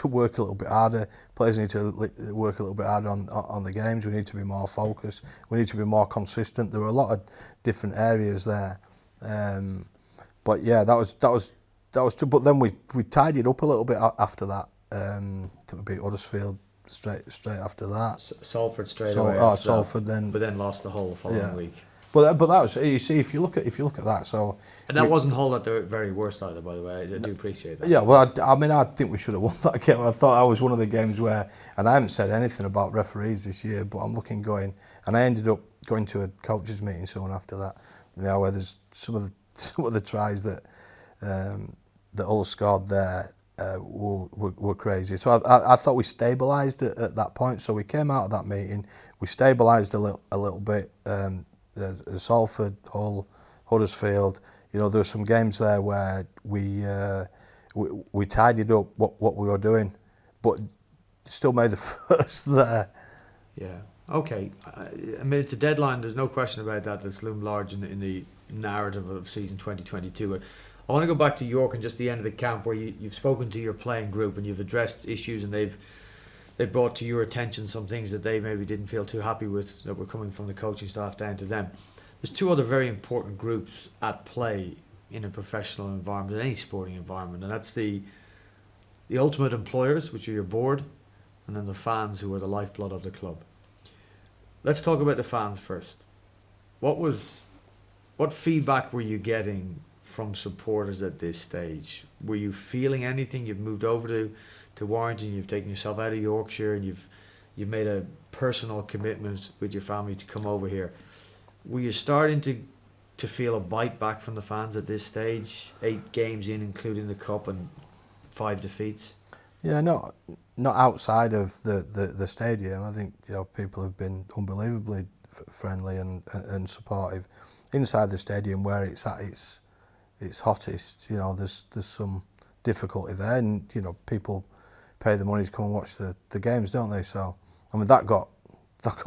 [SPEAKER 2] work a little bit harder. Players need to work a little bit harder on the games. We need to be more focused. We need to be more consistent. There were a lot of different areas there, but yeah, that was true. But then we tidied up a little bit after that. I think we beat Huddersfield straight after that.
[SPEAKER 1] Salford straight away.
[SPEAKER 2] Salford then,
[SPEAKER 1] but then lost the whole following week.
[SPEAKER 2] But that was, you see, if you look at that, so.
[SPEAKER 1] And that wasn't Hull at their very worst either, by the way. I do appreciate that.
[SPEAKER 2] Yeah, well, I think we should have won that game. I thought that was one of the games where, and I haven't said anything about referees this year, but I'm going, and I ended up going to a coaches meeting soon after that, where there's some of the tries that Hull scored there were crazy. So I thought we stabilised it at that point. So we came out of that meeting, we stabilised a little bit. Salford, Hull, Huddersfield. There were some games there where we tidied up what we were doing, but still made the first there.
[SPEAKER 1] Yeah. Okay. I mean, it's a deadline. There's no question about that. That's loomed large in the narrative of season 2022. But I want to go back to York and just the end of the camp, where you've spoken to your playing group and you've addressed issues, and they've brought to your attention some things that they maybe didn't feel too happy with that were coming from the coaching staff down to them. There's two other very important groups at play in a professional environment, in any sporting environment, and that's the ultimate employers, which are your board, and then the fans, who are the lifeblood of the club. Let's talk about the fans first. What feedback were you getting from supporters at this stage? Were you feeling anything? You've moved over to Warrington, you've taken yourself out of Yorkshire, and you've made a personal commitment with your family to come over here. Were you starting to feel a bite back from the fans at this stage? 8 games in, including the cup, and 5 defeats.
[SPEAKER 2] Yeah, not outside of the stadium. I think people have been unbelievably friendly and supportive. Inside the stadium, where it's at its hottest, there's some difficulty there, and people pay the money to come and watch the games, don't they? So I mean that got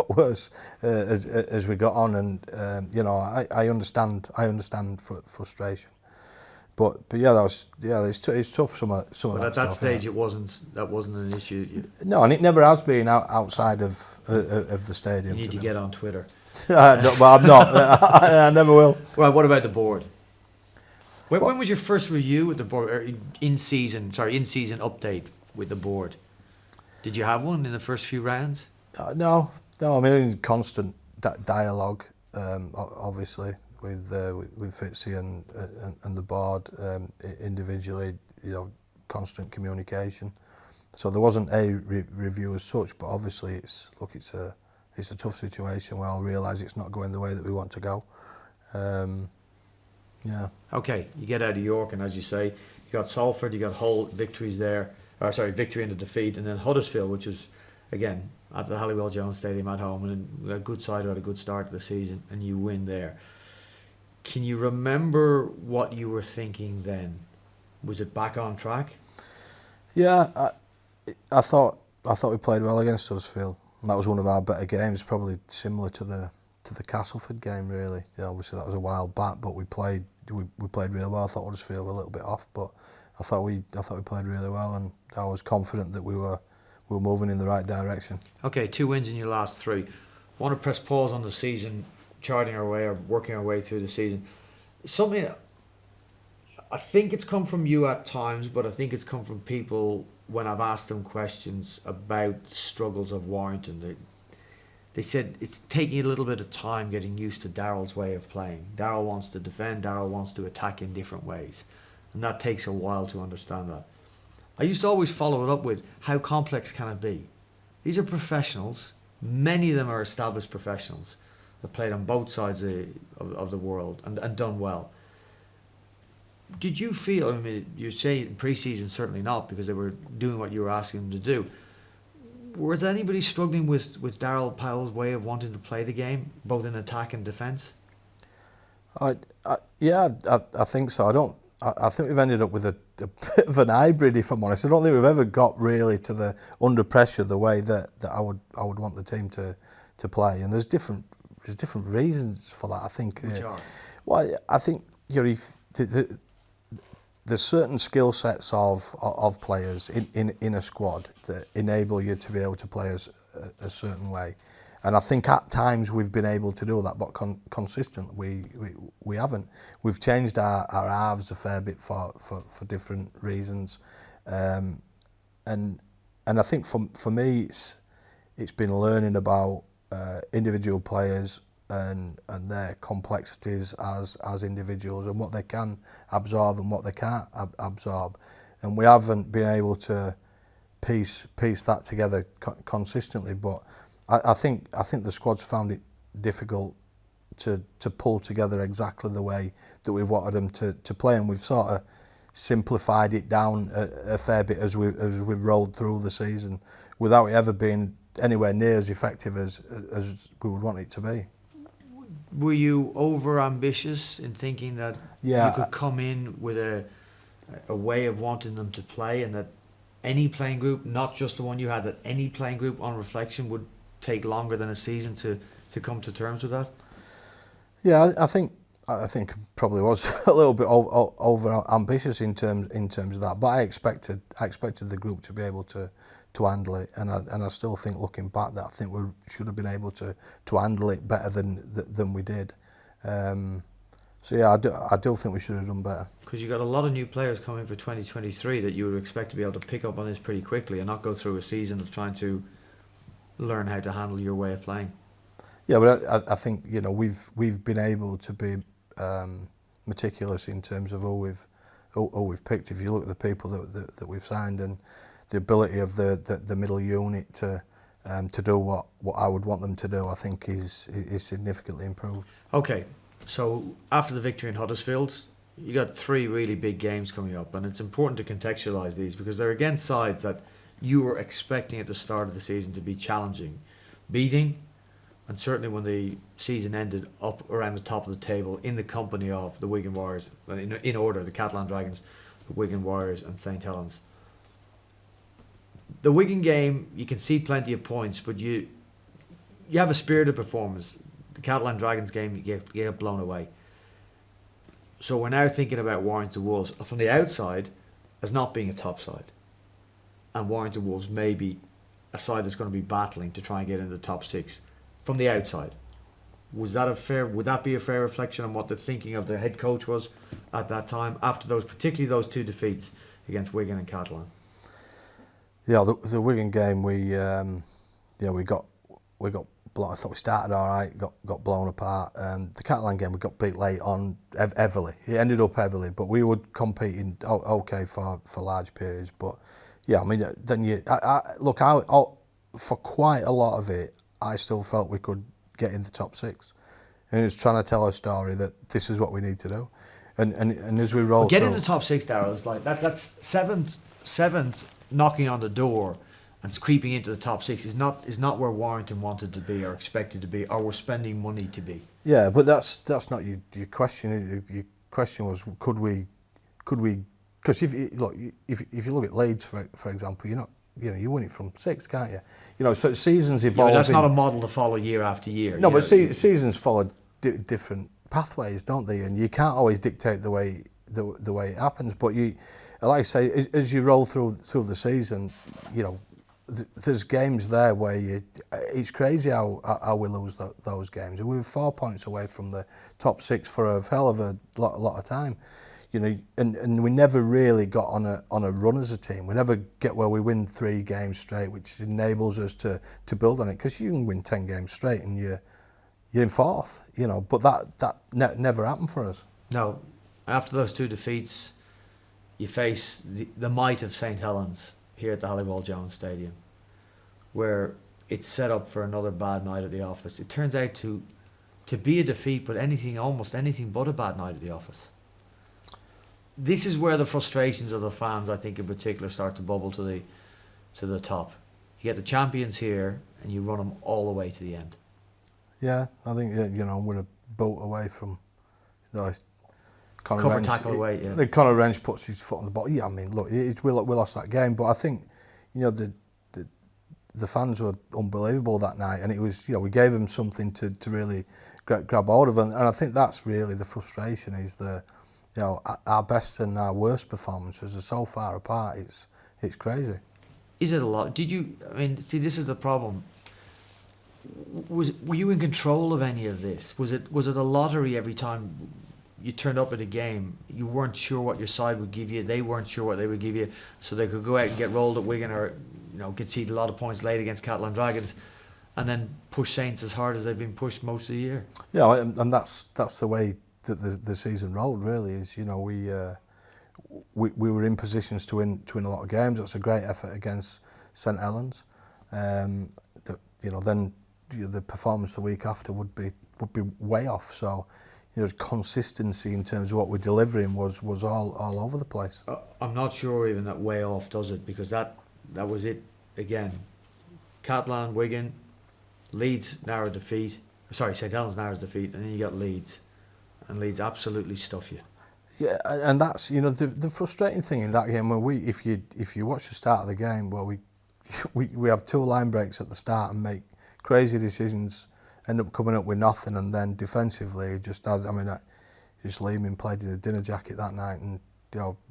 [SPEAKER 2] worse as we got on, and I understand frustration, but yeah, it's tough. Some of
[SPEAKER 1] but
[SPEAKER 2] that
[SPEAKER 1] at that
[SPEAKER 2] stuff,
[SPEAKER 1] stage, that wasn't an issue.
[SPEAKER 2] No, and it never has been outside of the stadium.
[SPEAKER 1] You need to get on Twitter.
[SPEAKER 2] No, but I'm not. I never will.
[SPEAKER 1] Right. What about the board? When was your first review with the board, or in-season update with the board? Did you have one in the first few rounds?
[SPEAKER 2] No. I mean, constant dialogue, obviously, with Fitzy and the board individually. Constant communication. So there wasn't a review as such, but obviously it's it's a tough situation. We all realise it's not going the way that we want to go. Yeah.
[SPEAKER 1] Okay, you get out of York, and as you say, you got Salford, you got Hull, victories there. Victory and a defeat, and then Huddersfield, which was, again, at the Halliwell Jones Stadium at home, and a good side who had a good start to the season, and you win there. Can you remember what you were thinking then? Was it back on track?
[SPEAKER 2] Yeah, I thought we played well against Huddersfield. And that was one of our better games, probably similar to the Castleford game, really. Yeah, obviously that was a while back, but we played really well. I thought Huddersfield were a little bit off, but I thought we played really well, and I was confident that we were moving in the right direction.
[SPEAKER 1] Okay, 2 wins in your last 3. I want to press pause on the season, charting our way or working our way through the season. Something I think it's come from you at times, but I think it's come from people when I've asked them questions about the struggles of Warrington. They said it's taking a little bit of time getting used to Daryl's way of playing. Daryl wants to defend, Daryl wants to attack in different ways. And that takes a while to understand that. I used to always follow it up with, how complex can it be? These are professionals. Many of them are established professionals that played on both sides of the world and done well. Did you feel, I mean, you say in pre-season certainly not, because they were doing what you were asking them to do. Was anybody struggling with Daryl Powell's way of wanting to play the game, both in attack and defence?
[SPEAKER 2] I think so. I think we've ended up with a bit of an hybrid, if I'm honest. I don't think we've ever got really to the under pressure the way that I would want the team to play. And there's different reasons for that. I think.
[SPEAKER 1] Which are?
[SPEAKER 2] Well, I think there's certain skill sets of players in a squad that enable you to be able to play a certain way. And I think at times we've been able to do that, but consistently we haven't. We've changed our halves a fair bit for different reasons, and I think for me it's been learning about individual players and their complexities as individuals, and what they can absorb and what they can't absorb, and we haven't been able to piece that together consistently, but. I think the squad's found it difficult to pull together exactly the way that we've wanted them to play, and we've sort of simplified it down a fair bit as we've rolled through the season, without it ever being anywhere near as effective as we would want it to be.
[SPEAKER 1] Were you over ambitious in thinking that you could come in with a way of wanting them to play, and that any playing group, not just the one you had, that any playing group on reflection would take longer than a season to come to terms with that?
[SPEAKER 2] Yeah, I think probably was a little bit over ambitious in terms of that, but I expected the group to be able to handle it, and I still think, looking back, that I think we should have been able to handle it better than we did. So yeah, I do think we should have done better.
[SPEAKER 1] Because you got a lot of new players coming for 2023 that you would expect to be able to pick up on this pretty quickly and not go through a season of trying to learn how to handle your way of playing.
[SPEAKER 2] Yeah, but I think we've been able to be meticulous in terms of who we've picked. If you look at the people that we've signed, and the ability of the middle unit to do what I would want them to do, I think is significantly improved.
[SPEAKER 1] Okay, so after the victory in Huddersfield, you got 3 really big games coming up, and it's important to contextualise these because they're against sides that you were expecting at the start of the season to be challenging, beating, and certainly when the season ended, up around the top of the table in the company of the Wigan Warriors, in order, the Catalan Dragons, the Wigan Warriors and St Helens. The Wigan game, you can see plenty of points, but you have a spirited performance. The Catalan Dragons game, you get blown away. So we're now thinking about Warrington Wolves from the outside as not being a top side. And Warrington Wolves may be a side that's going to be battling to try and get into the top 6 from the outside. Would that be a fair reflection on what the thinking of the head coach was at that time, after particularly those 2 defeats against Wigan and Catalan?
[SPEAKER 2] Yeah, the Wigan game, we got blown. I thought we started all right, got blown apart. The Catalan game, we got beat late on heavily. It ended up heavily, but we were competing okay for large periods. But yeah, I mean, then for quite a lot of it, I still felt we could get in the top 6. And he was trying to tell a story that this is what we need to do. And as we roll
[SPEAKER 1] Get in
[SPEAKER 2] through,
[SPEAKER 1] the top 6, Daryl, is like that's seventh knocking on the door and creeping into the top 6 is not where Warrington wanted to be or expected to be or we're spending money to be.
[SPEAKER 2] Yeah, but that's not your question. Your question was could we because if you look at Leeds for example, you win it from 6, can't you? So seasons evolve.
[SPEAKER 1] Yeah, but that's not a model to follow year after year.
[SPEAKER 2] No, but seasons follow different pathways, don't they? And you can't always dictate the way it happens. But like I say, as you roll through the season, there's games there where it's crazy how we lose those games. And we were 4 points away from the top 6 for a hell of a lot of time. And we never really got on a run as a team. We never get where we win 3 games straight, which enables us to build on it. Because you can win 10 games straight and you're in 4th, But that never happened for us.
[SPEAKER 1] No, after those 2 defeats, you face the might of St Helens here at the Halliwell Jones Stadium, where it's set up for another bad night at the office. It turns out to be a defeat, but almost anything but a bad night at the office. This is where the frustrations of the fans, I think in particular, start to bubble to the top. You get the champions here, and you run them all the way to the end.
[SPEAKER 2] Yeah, I think we're a boat away from
[SPEAKER 1] Cover tackle away. Yeah.
[SPEAKER 2] The Conor Wrench puts his foot on the ball. Yeah, I mean, look, we lost that game, but I think the fans were unbelievable that night, and it was we gave them something to really grab hold of, and I think that's really the frustration is our best and our worst performances are so far apart. It's crazy.
[SPEAKER 1] Is it a lot? See, this is the problem. Were you in control of any of this? Was it a lottery every time you turned up at a game? You weren't sure what your side would give you. They weren't sure what they would give you, so they could go out and get rolled at Wigan or concede a lot of points late against Catalan Dragons, and then push Saints as hard as they've been pushed most of the year.
[SPEAKER 2] Yeah, and that's the way that the season rolled. Really, is we were in positions to win a lot of games. That's a great effort against St Helens. Then the performance the week after would be way off. So consistency in terms of what we're delivering was all over the place.
[SPEAKER 1] I'm not sure even that way off does it, because that was it again. Catalan, Wigan, Leeds narrow defeat. Sorry, St Helens narrows defeat, and then you got Leeds, and Leeds absolutely stuff you.
[SPEAKER 2] Yeah, and that's the frustrating thing in that game when if you watch the start of the game, well we have 2 line breaks at the start and make crazy decisions, end up coming up with nothing, and then defensively just Lehman played in a dinner jacket that night, and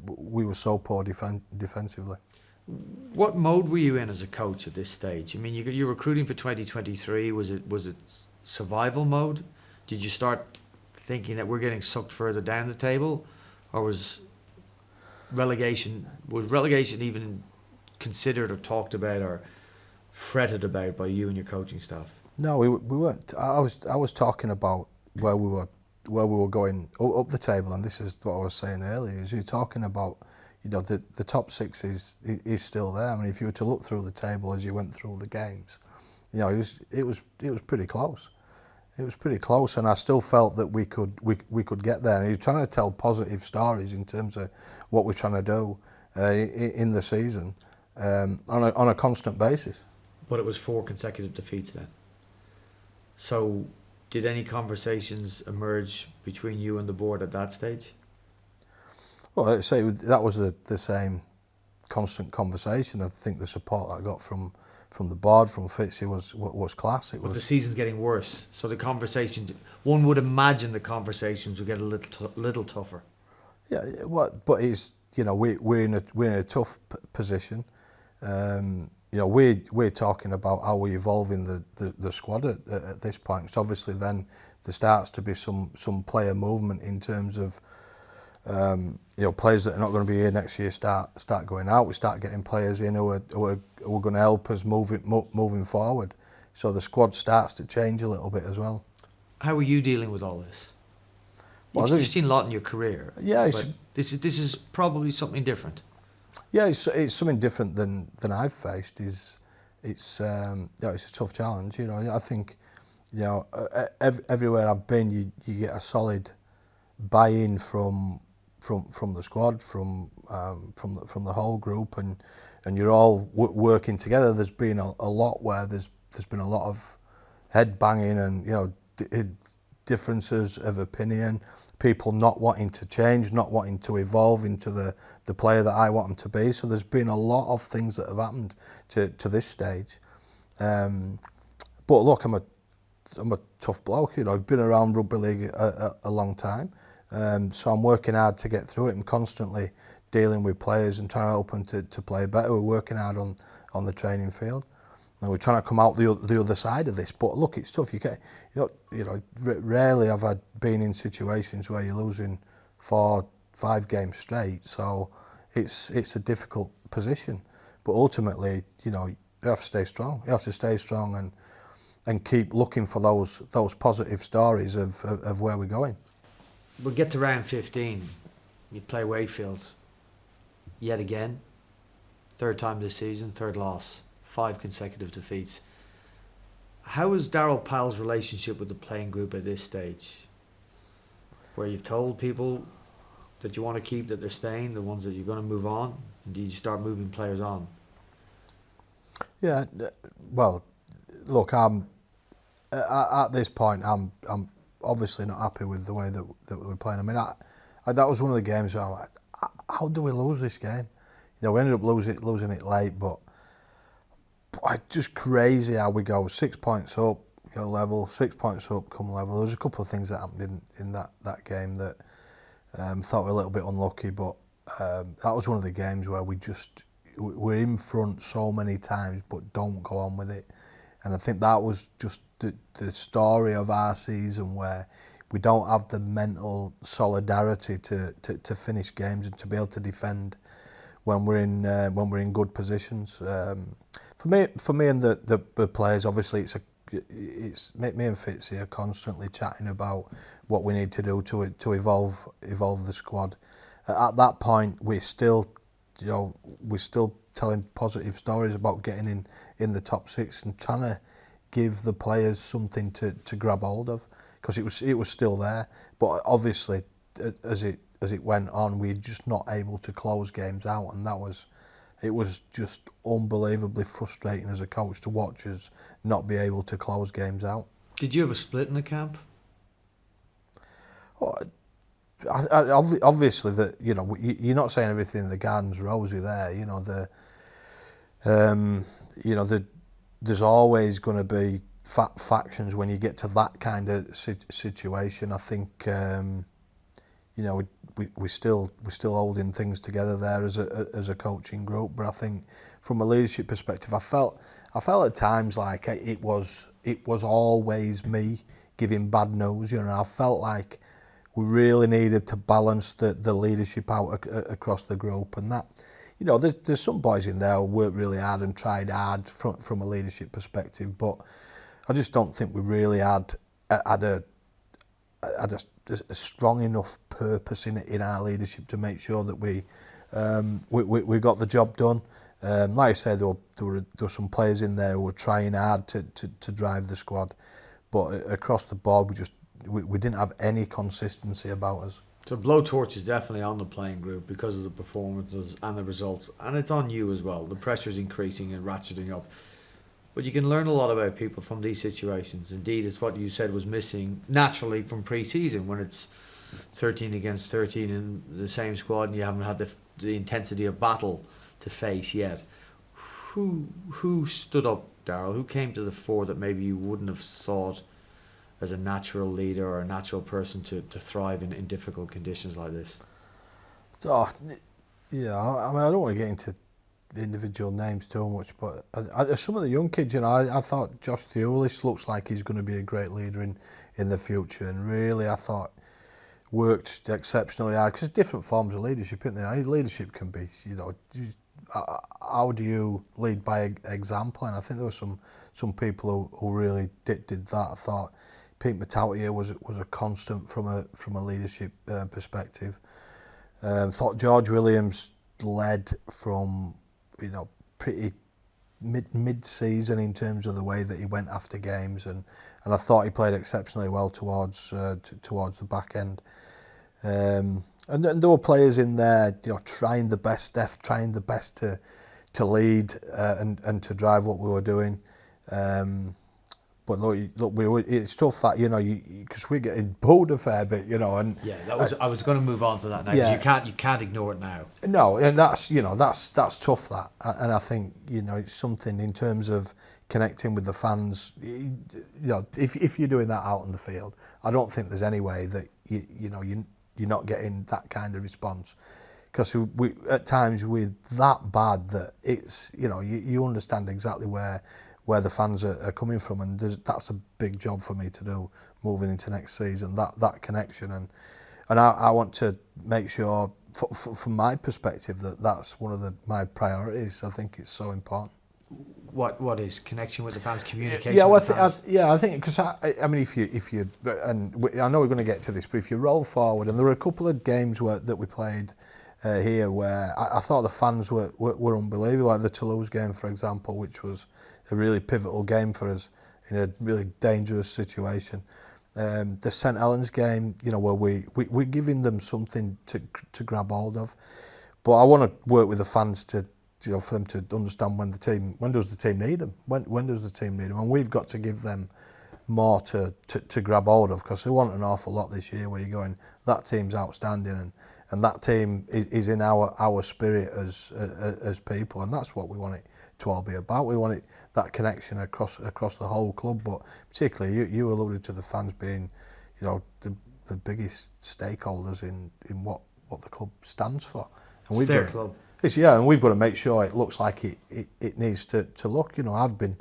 [SPEAKER 2] we were so poor defensively.
[SPEAKER 1] What mode were you in as a coach at this stage? I mean, you're recruiting for 2023. Was it survival mode? Did you start thinking that we're getting sucked further down the table, or was relegation even considered or talked about or fretted about by you and your coaching staff?
[SPEAKER 2] No, we weren't. I was talking about where we were going up the table, and this is what I was saying earlier. Is you're talking about the top 6 is still there. I mean, if you were to look through the table as you went through the games, it was pretty close. It was pretty close, and I still felt that we could get there. And you're trying to tell positive stories in terms of what we're trying to do in the season on a constant basis.
[SPEAKER 1] But it was 4 consecutive defeats then. So, did any conversations emerge between you and the board at that stage?
[SPEAKER 2] Well, I'd say that was the same constant conversation. I think the support I got from the board, from Fitzy was class.
[SPEAKER 1] But the season's getting worse, so the conversations, one would imagine the conversations would get a little tougher.
[SPEAKER 2] Yeah, but it's we're in a tough position. We're talking about how we're evolving the squad at this point. So obviously then there starts to be some player movement in terms of players that are not going to be here next year start going out. We start getting players in who are going to help us moving forward. So the squad starts to change a little bit as well.
[SPEAKER 1] How are you dealing with all this? You've seen a lot in your career.
[SPEAKER 2] Yeah,
[SPEAKER 1] but this is probably something different.
[SPEAKER 2] Yeah, it's something different than I've faced. Is it's it's a tough challenge. You know, I think everywhere I've been, you get a solid buy-in from the squad, from the whole group, and you're all working together. There's been a lot where there's been a lot of head banging and differences of opinion, people not wanting to change, not wanting to evolve into the player that I want them to be. So there's been a lot of things that have happened to this stage. But look, I'm a tough bloke. You know, I've been around rugby league a long time, so I'm working hard to get through it. I'm constantly dealing with players and trying to help them to play better. We're working hard on the training field, and we're trying to come out the other side of this. But look, it's tough. Rarely have I been in situations where you're losing 4-5 games straight. So it's a difficult position. But ultimately, you have to stay strong. You have to stay strong and keep looking for those positive stories of where we're going.
[SPEAKER 1] We'll get to round 15. You play Wakefield yet again. Third time this season, third loss, 5 consecutive defeats. How is Daryl Powell's relationship with the playing group at this stage? Where you've told people that you want to keep, that they're staying, the ones that you're going to move on, and do you start moving players on?
[SPEAKER 2] Yeah, well, look, I'm at this point, I'm obviously not happy with the way that we're playing. I mean, that was one of the games where I'm like, how do we lose this game? We ended up losing it late, but it's just crazy how we go 6 points up, level, 6 points up, come level. There's a couple of things that happened in that game that thought were a little bit unlucky, but that was one of the games where we're in front so many times but don't go on with it. And I think that was just the story of our season, where we don't have the mental solidarity to finish games and to be able to defend when we're in good positions. For me and the players, obviously it's me and Fitz here constantly chatting about what we need to do to evolve the squad. At that point, we're still telling positive stories about getting in the top 6 and trying to give the players something to grab hold of, because it was still there. But obviously, as it went on, we're just not able to close games out, and it was just unbelievably frustrating as a coach to watch us not be able to close games out.
[SPEAKER 1] Did you have a split in the camp?
[SPEAKER 2] Well, obviously that you're not saying everything in the garden's rosy there. There's always going to be factions when you get to that kind of situation. I think we're still holding things together there as a coaching group, but I think from a leadership perspective, I felt at times like it was always me giving bad news. I felt like we really needed to balance the leadership out across the group, and that there's some boys in there who worked really hard and tried hard from a leadership perspective, but I just don't think we really had a strong enough purpose in our leadership to make sure that we got the job done. Like I said, there were some players in there who were trying hard to drive the squad, but across the board we didn't have any consistency about us.
[SPEAKER 1] So blowtorch is definitely on the playing group because of the performances and the results, and it's on you as well. The pressure's increasing and ratcheting up. But you can learn a lot about people from these situations. Indeed, it's what you said was missing naturally from pre-season, when it's 13 against 13 in the same squad and you haven't had the intensity of battle to face yet. Who stood up, Daryl? Who came to the fore that maybe you wouldn't have thought as a natural leader or a natural person to thrive in difficult conditions like this?
[SPEAKER 2] I mean, I don't want to get into individual names too much, but some of the young kids, I thought Josh Thewlis looks like he's going to be a great leader in the future, and really I thought worked exceptionally hard, because different forms of leadership, isn't there? Leadership can be, how do you lead by example? And I think there were some people who really did that. I thought Pete Matautier was a constant from a leadership perspective. Thought George Williams led from pretty mid-season in terms of the way that he went after games, and I thought he played exceptionally well towards the back end. And there were players in there, trying the best, Steph trying the best to lead and to drive what we were doing. But look, it's tough that because we're getting bored a fair bit, and
[SPEAKER 1] yeah, I was going to move on to that now, because you can't ignore it now.
[SPEAKER 2] No, and that's tough, that, and I think it's something in terms of connecting with the fans. If you're doing that out on the field, I don't think there's any way that you're not getting that kind of response, because we at times we're that bad that it's you understand exactly where the fans are coming from, and that's a big job for me to do moving into next season, that connection, and I want to make sure from my perspective that's one of my priorities. I think it's so important.
[SPEAKER 1] What is connection with the fans, communication?
[SPEAKER 2] Yeah,
[SPEAKER 1] with the fans?
[SPEAKER 2] I think because I mean if you I know we're going to get to this, but if you roll forward, and there were a couple of games that we played here where I thought the fans were unbelievable, like the Toulouse game, for example, which was a really pivotal game for us in a really dangerous situation. The St Helens game, where we're giving them something to grab hold of, but I want to work with the fans to for them to understand when does the team need them, when does the team need them, and we've got to give them more to grab hold of, because they want an awful lot this year where you're going, that team's outstanding, and that team is in our spirit as people, and that's what we want it to all be about. We want that connection across the whole club, but particularly you alluded to the fans being the biggest stakeholders in what the club stands for, and we've
[SPEAKER 1] their
[SPEAKER 2] got,
[SPEAKER 1] club.
[SPEAKER 2] And we've got to make sure it looks like it needs to look. I've been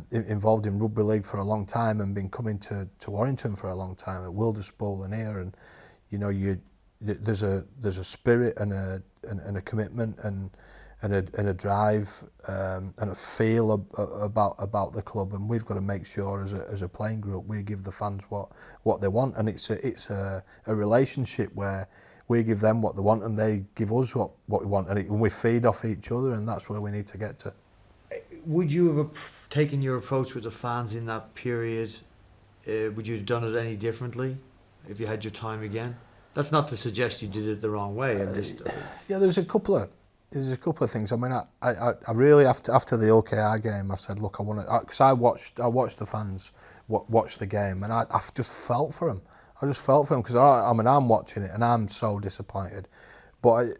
[SPEAKER 2] involved in rugby league for a long time, and been coming to Warrington for a long time at Wilderspool and here, and there's a spirit and a commitment and a drive and a feel about the club, and we've got to make sure as a playing group we give the fans what they want, and it's a relationship where we give them what they want and they give us what we want, and we feed off each other, and that's where we need to get to.
[SPEAKER 1] Would you have taken your approach with the fans in that period? Would you have done it any differently if you had your time again? That's not to suggest you did it the wrong way.
[SPEAKER 2] There's a couple of things. I mean, I really after the OKR game, I said, look, I want to, because I watched the fans watch the game, and I just felt for them. Because I'm watching it and I'm so disappointed, but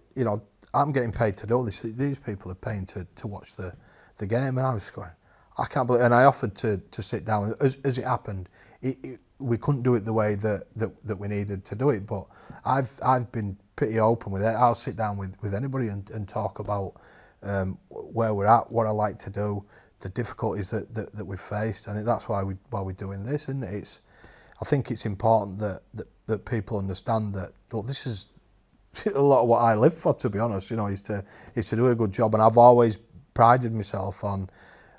[SPEAKER 2] I'm getting paid to do this. These people are paying to watch the game, and I was going, I can't believe. And I offered to sit down. As it happened, we couldn't do it the way that we needed to do it. But I've been pretty open with it. I'll sit down with anybody and talk about where we're at, what I like to do, the difficulties that we've faced, and that's why we're doing this. And I think it's important that people understand that, look, this is a lot of what I live for, to be honest. Is to do a good job, and I've always prided myself on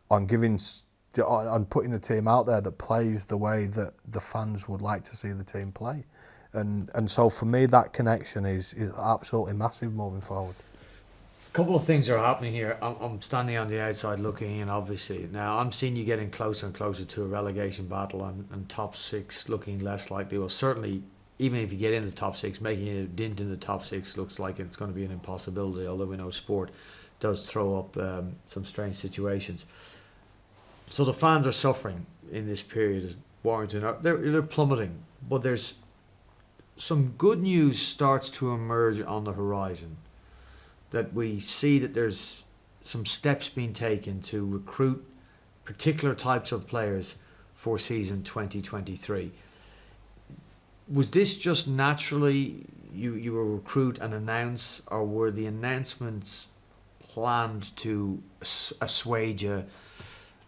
[SPEAKER 2] putting a team out there that plays the way that the fans would like to see the team play, and so for me that connection is absolutely massive moving forward.
[SPEAKER 1] A couple of things are happening here. I'm standing on the outside looking in, obviously. Now, I'm seeing you getting closer and closer to a relegation battle, and top six looking less likely. Well, certainly, even if you get into the top six, making a dint in the top six looks like it's going to be an impossibility, although we know sport does throw up some strange situations. So the fans are suffering in this period as Warrington. They're plummeting, but there's some good news starts to emerge on the horizon. That we see that there's some steps being taken to recruit particular types of players for season 2023. Was this just naturally you will recruit and announce, or were the announcements planned to assuage an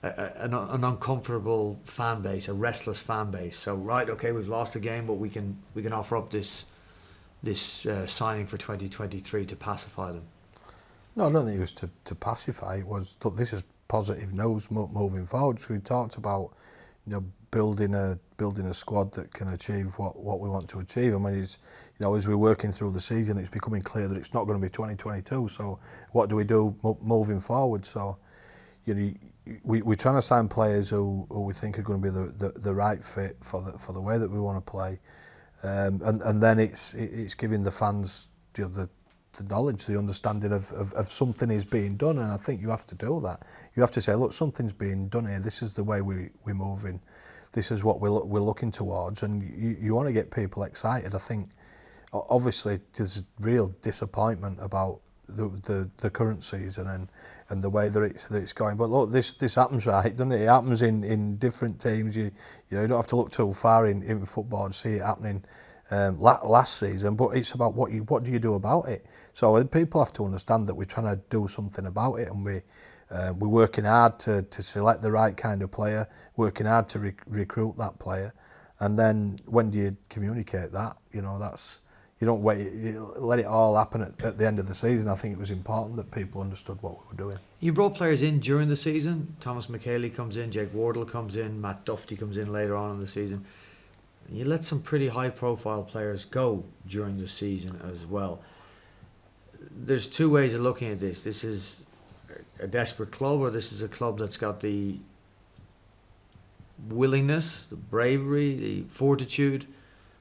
[SPEAKER 1] uncomfortable fan base, a restless fan base? So right, okay, we've lost a game, but we can offer up this signing for 2023 to pacify them.
[SPEAKER 2] No, I don't think it was to pacify. It was, look, this is positive news moving forward. So we talked about, building a squad that can achieve what we want to achieve. I mean, it's, as we're working through the season, it's becoming clear that it's not going to be 2022. So what do we do moving forward? So we're trying to sign players who we think are going to be the right fit for the way that we want to play, and then it's giving the fans the knowledge, the understanding of something is being done. And I think you have to do that. You have to say, look, something's being done here. This is the way we're moving. This is what we're looking towards, and you want to get people excited. I think obviously there's real disappointment about the current season and the way that it's going. But look, this happens, right, doesn't it? It happens in different teams. You don't have to look too far in football to see it happening last season. But it's about what do you do about it. So people have to understand that we're trying to do something about it, and we're working hard to select the right kind of player, working hard to recruit that player. And then when do you communicate that? That's, you don't wait, you let it all happen at the end of the season. I think it was important that people understood what we were doing.
[SPEAKER 1] You brought players in during the season. Thomas McHaley comes in, Jake Wardle comes in, Matt Duffy comes in later on in the season. You let some pretty high profile players go during the season as well. There's two ways of looking at this. This is a desperate club, or this is a club that's got the willingness, the bravery, the fortitude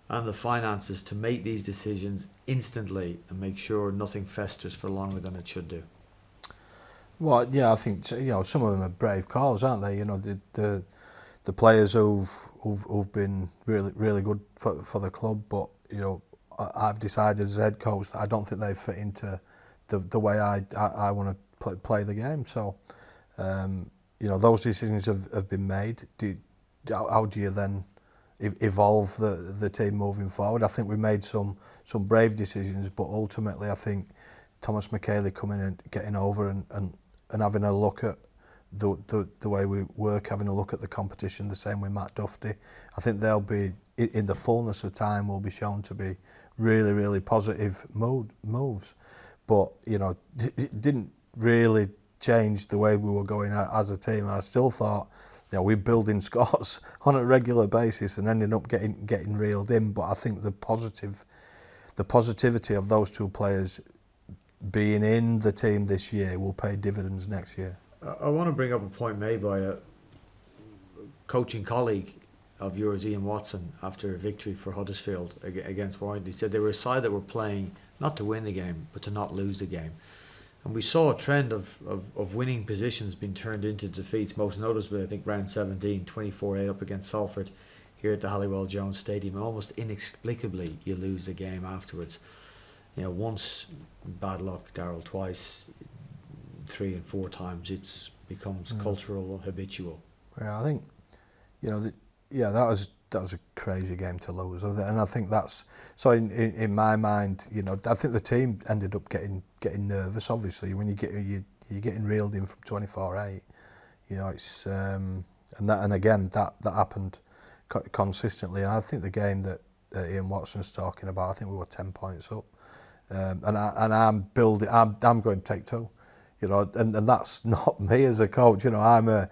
[SPEAKER 1] and the finances to make these decisions instantly and make sure nothing festers for longer than it should do.
[SPEAKER 2] Well, yeah, I think some of them are brave calls, aren't they? The players who've been really good for the club, but I've decided as head coach that I don't think they fit into the way I want to play the game. So those decisions have been made. How do you then evolve the team moving forward? I think we made some brave decisions, but ultimately I think Thomas McHaley coming and getting over and having a look at the way we work, having a look at the competition, the same with Matt Duffy. I think they'll be, in the fullness of time, will be shown to be really, really positive moves. But, it didn't really change the way we were going as a team. I still thought, we're building squads on a regular basis and ending up getting reeled in. But I think the positivity of those two players being in the team this year will pay dividends next year.
[SPEAKER 1] I want to bring up a point made by a coaching colleague of yours, Ian Watson, after a victory for Huddersfield against Warrington. He said they were a side that were playing not to win the game, but to not lose the game. And we saw a trend of winning positions being turned into defeats, most noticeably, I think, round 17, 24-8 up against Salford here at the Halliwell Jones Stadium. And almost inexplicably, you lose the game afterwards. Once bad luck, Daryl, twice, 3 and 4 times, it becomes cultural or habitual.
[SPEAKER 2] Yeah, I think, that was a crazy game to lose, and I think that's so. In my mind, I think the team ended up getting nervous. Obviously, when you're getting reeled in from 24-8, it's and again that happened consistently. And I think the game that Ian Watson's talking about, I think we were 10 points up, and I'm building. I'm going to take 2. And that's not me as a coach. I'm a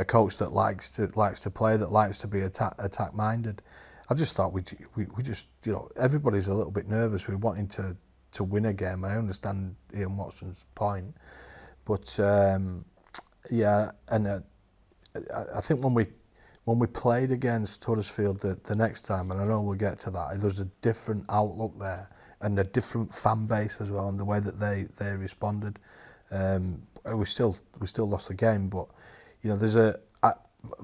[SPEAKER 2] coach that likes to play, that likes to be attack minded. I just thought we just everybody's a little bit nervous. We're wanting to win a game. I understand Ian Watson's point, but I think when we played against Huddersfield the next time, and I know we'll get to that, there's a different outlook there and a different fan base as well, and the way that they responded. We still lost the game, but there's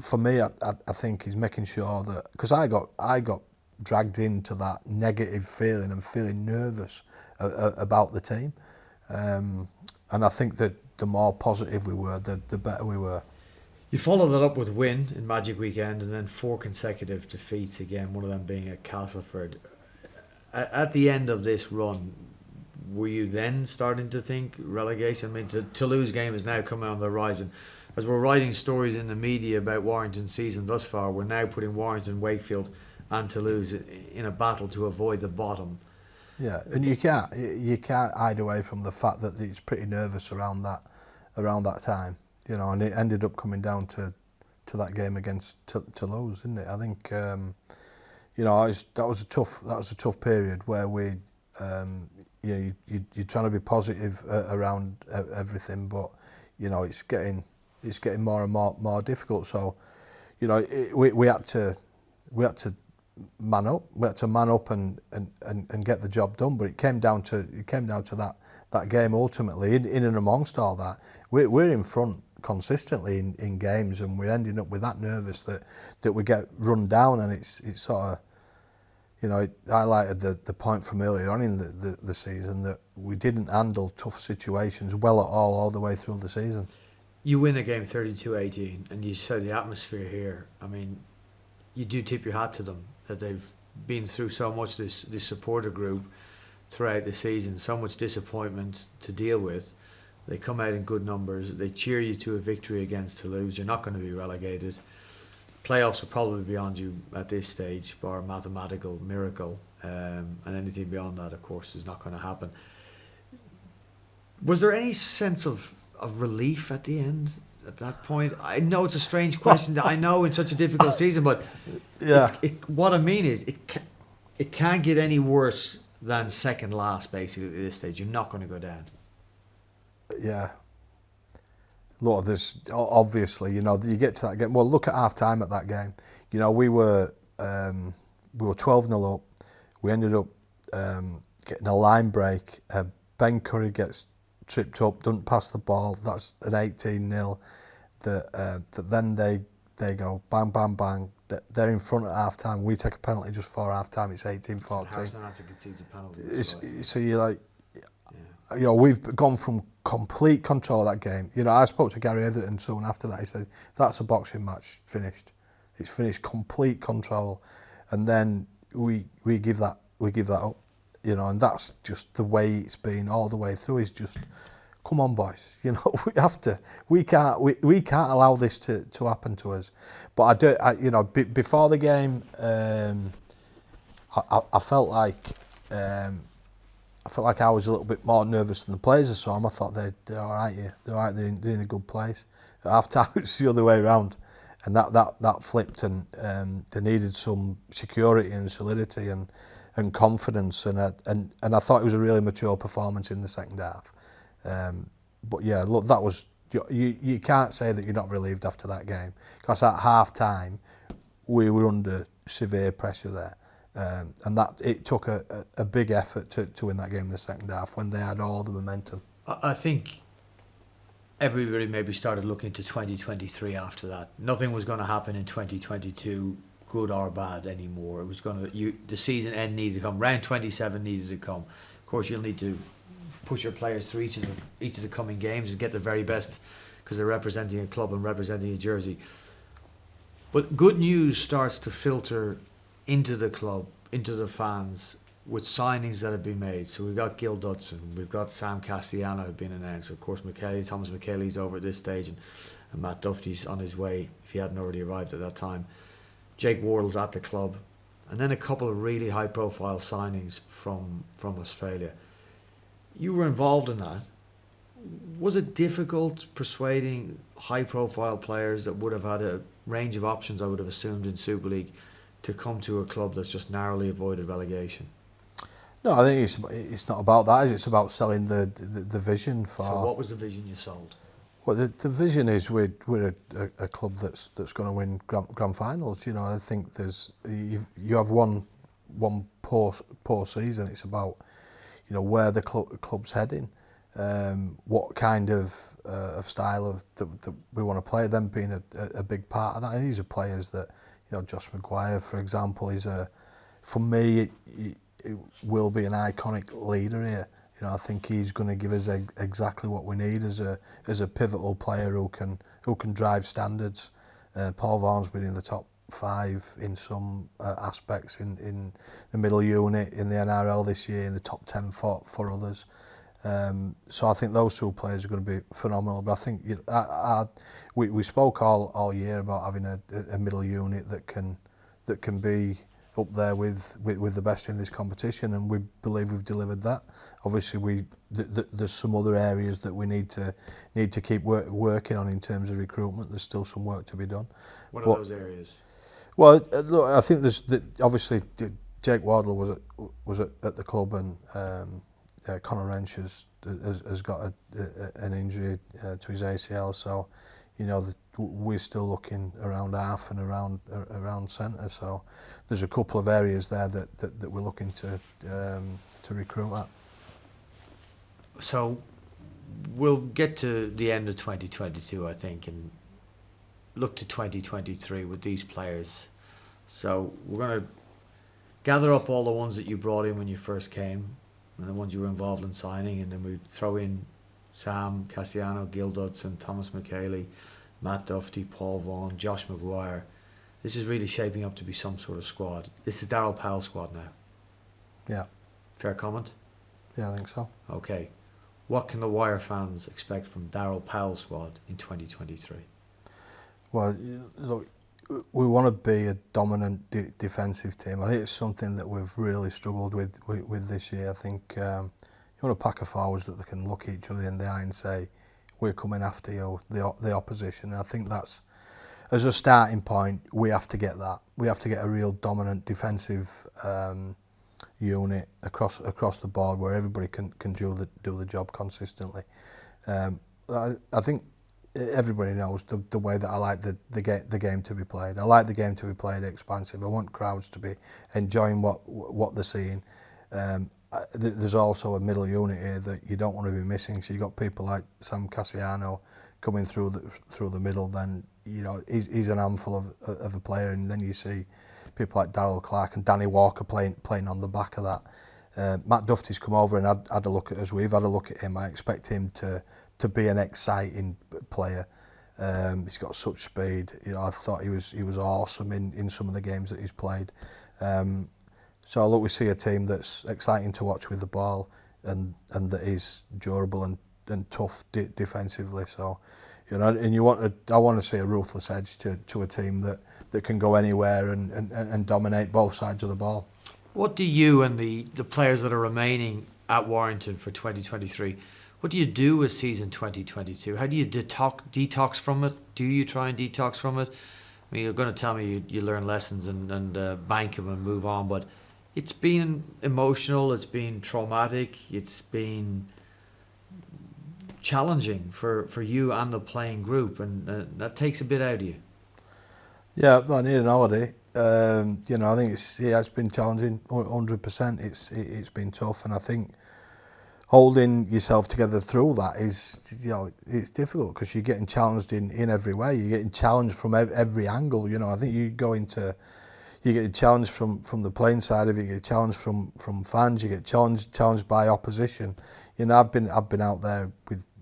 [SPEAKER 2] for me, I think he's making sure that, because I got dragged into that negative feeling and feeling nervous about the team, and I think that the more positive we were, the better we were.
[SPEAKER 1] You followed that up with win in Magic Weekend, and then 4 consecutive defeats again, one of them being at Castleford. At the end of this run, were you then starting to think relegation? I mean, Toulouse game is now coming on the horizon. As we're writing stories in the media about Warrington's season thus far, we're now putting Warrington, Wakefield and Toulouse in a battle to avoid the bottom.
[SPEAKER 2] Yeah, and you can't hide away from the fact that it's pretty nervous around that time. And it ended up coming down to to that game against Toulouse, didn't it? I think you know, that was a tough period where we you know, you're trying to be positive around everything, but you know, it's getting more and more difficult. So you know, we had to man up. We had to man up and get the job done. But it came down to that game ultimately. In and amongst all that, we're in front consistently in games, and we're ending up with that nervous that we get run down, and it's sort of, you know, it highlighted the point from earlier on in the season that we didn't handle tough situations well at all the way through the season.
[SPEAKER 1] You win a game 32-18, and you saw the atmosphere here. I mean, you do tip your hat to them that they've been through so much, this supporter group throughout the season, so much disappointment to deal with. They come out in good numbers. They cheer you to a victory against Toulouse. You're not going to be relegated. Playoffs are probably beyond you at this stage, bar a mathematical miracle, and anything beyond that, of course, is not going to happen. Was there any sense of relief at the end, at that point? I know it's a strange question. I know in such a difficult season, but
[SPEAKER 2] yeah,
[SPEAKER 1] what I mean is it can't get any worse than second last, basically, at this stage. You're not going to go down.
[SPEAKER 2] Yeah. Look, there's obviously, you know, you get to that game. Well, look at half time at that game. You know, we were 12-0 up. We ended up getting a line break. Ben Curry gets tripped up, doesn't pass the ball. That's an 18-0. That then they go bang, bang, bang. They're in front at half time. We take a penalty just before half time. It's 18-14.
[SPEAKER 1] Harrison had to concede a penalty.
[SPEAKER 2] So you're like, you know, we've gone from complete control of that game. You know, I spoke to Gary Etherton soon after that. He said, that's a boxing match finished. It's finished, complete control. And then we give that up. You know, and that's just the way it's been all the way through. Is just, come on, boys. You know, we can't allow this to happen to us. But you know, before the game, I felt like I was a little bit more nervous than the players I saw them. I thought they're all right here. They're all right. They're in a good place. At half time, it's the other way around, and that flipped, and they needed some security and solidity and confidence, and I thought it was a really mature performance in the second half. But yeah, look, that was, you can't say that you're not relieved after that game, because at half time we were under severe pressure there. And that it took a big effort to win that game in the second half when they had all the momentum.
[SPEAKER 1] I think everybody maybe started looking to 2023 after that. Nothing was going to happen in 2022, good or bad, anymore. It was going to, the season end needed to come. Round 27 needed to come. Of course, you'll need to push your players through each of the coming games and get the very best, because they're representing a club and representing a jersey. But good news starts to filter into the club, into the fans, with signings that have been made. So we've got Gil Dutson, we've got Sam Castellano who've been announced. Of course, Thomas McKaylee's over at this stage, and Matt Duffy's on his way if he hadn't already arrived at that time. Jake Wardle's at the club, and then a couple of really high-profile signings from Australia. You were involved in that. Was it difficult persuading high-profile players that would have had a range of options, I would have assumed, in Super League, to come to a club that's just narrowly avoided relegation?
[SPEAKER 2] No, I think it's not about that. It's about selling the vision for.
[SPEAKER 1] So what was the vision you sold?
[SPEAKER 2] Well, the vision is we're a club that's going to win grand finals. You know, I think there's you have one poor season. It's about, you know, where the club's heading, what kind of style that we want to play. Them being a big part of that. And these are players that, you know, Josh Maguire, for example, for me, it will be an iconic leader here. You know, I think he's going to give us exactly what we need as a pivotal player who can drive standards. Paul Vaughan's been in the top 5 in some aspects in the middle unit in the NRL this year, in the top 10 for others. So I think those two players are going to be phenomenal. But I think we spoke all year about having a middle unit that can be up there with the best in this competition, and we believe we've delivered that. Obviously, there's some other areas that we need to keep working on in terms of recruitment. There's still some work to be done.
[SPEAKER 1] What are those areas?
[SPEAKER 2] Well, look, I think obviously Jake Wardle was at the club, and Conor Wrench has got an injury to his ACL, so we're still looking around half and around centre. So there's a couple of areas there that we're looking to recruit at.
[SPEAKER 1] So we'll get to the end of 2022, I think, and look to 2023 with these players. So we're going to gather up all the ones that you brought in when you first came and the ones you were involved in signing, and then we throw in Sam Cassiano, Gil Dudson, Thomas McHaley, Matt Duffy, Paul Vaughan, Josh Maguire. This is really shaping up to be some sort of squad. This is Daryl Powell's squad now.
[SPEAKER 2] Yeah.
[SPEAKER 1] Fair comment?
[SPEAKER 2] Yeah, I think so.
[SPEAKER 1] Okay. What can the Wire fans expect from Daryl Powell's squad in 2023?
[SPEAKER 2] Well, look, we want to be a dominant defensive team. I think it's something that we've really struggled with this year. I think you want a pack of forwards that they can look each other in the eye and say, we're coming after you, the opposition. And I think that's, as a starting point, we have to get that. We have to get a real dominant defensive unit across the board where everybody can do the job consistently. I think everybody knows the way that I like the game to be played. I like the game to be played expansive. I want crowds to be enjoying what they're seeing. There's also a middle unit here that you don't want to be missing. So you've got people like Sam Cassiano coming through the middle. Then he's an handful of a player, and then you see people like Darryl Clark and Danny Walker playing on the back of that. Matt Duffy's come over and had a look at us. We've had a look at him. I expect him to be an exciting player. He's got such speed. I thought he was awesome in some of the games that he's played. So look, we see a team that's exciting to watch with the ball, and that is durable and tough defensively. So, and I want to see a ruthless edge to a team that can go anywhere and dominate both sides of the ball.
[SPEAKER 1] What do you and the players that are remaining at Warrington for 2023, what do you do with season 2022? How do you detox from it? Do you try and detox from it? I mean, you're going to tell me you learn lessons and bank them and move on, but it's been emotional, it's been traumatic, it's been challenging for you and the playing group, and that takes a bit out of you.
[SPEAKER 2] Yeah, I need an holiday. I think it's been challenging, 100%. It's been tough, and I think holding yourself together through that is, it's difficult because you're getting challenged in every way. You're getting challenged from every angle. I think you get challenged from the playing side of it. You get challenged from fans. You get challenged by opposition. I've been out there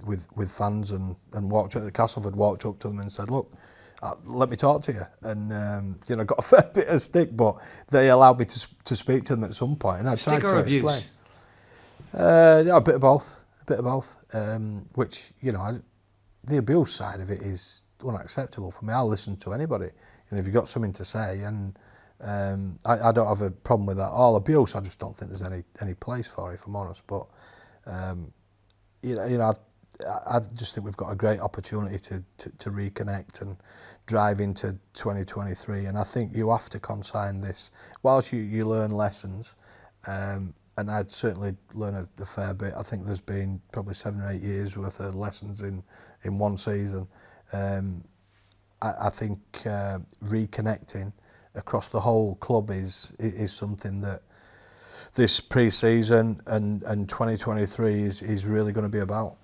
[SPEAKER 2] with fans and walked at the Castleford, walked up to them and said, look, let me talk to you, and got a fair bit of stick, but they allowed me to speak to them at some point, and I tried to explain. A bit of both. Which the abuse side of it is unacceptable for me. I'll listen to anybody, and if you've got something to say, and I don't have a problem with that. All abuse, I just don't think there's any place for it, if I'm honest. But I just think we've got a great opportunity to reconnect and drive into 2023, and I think you have to consign this. Whilst you learn lessons, and I'd certainly learn a fair bit. I think there's been probably 7 or 8 years worth of lessons in one season. I think reconnecting across the whole club is something that this pre-season and 2023 is really going to be about.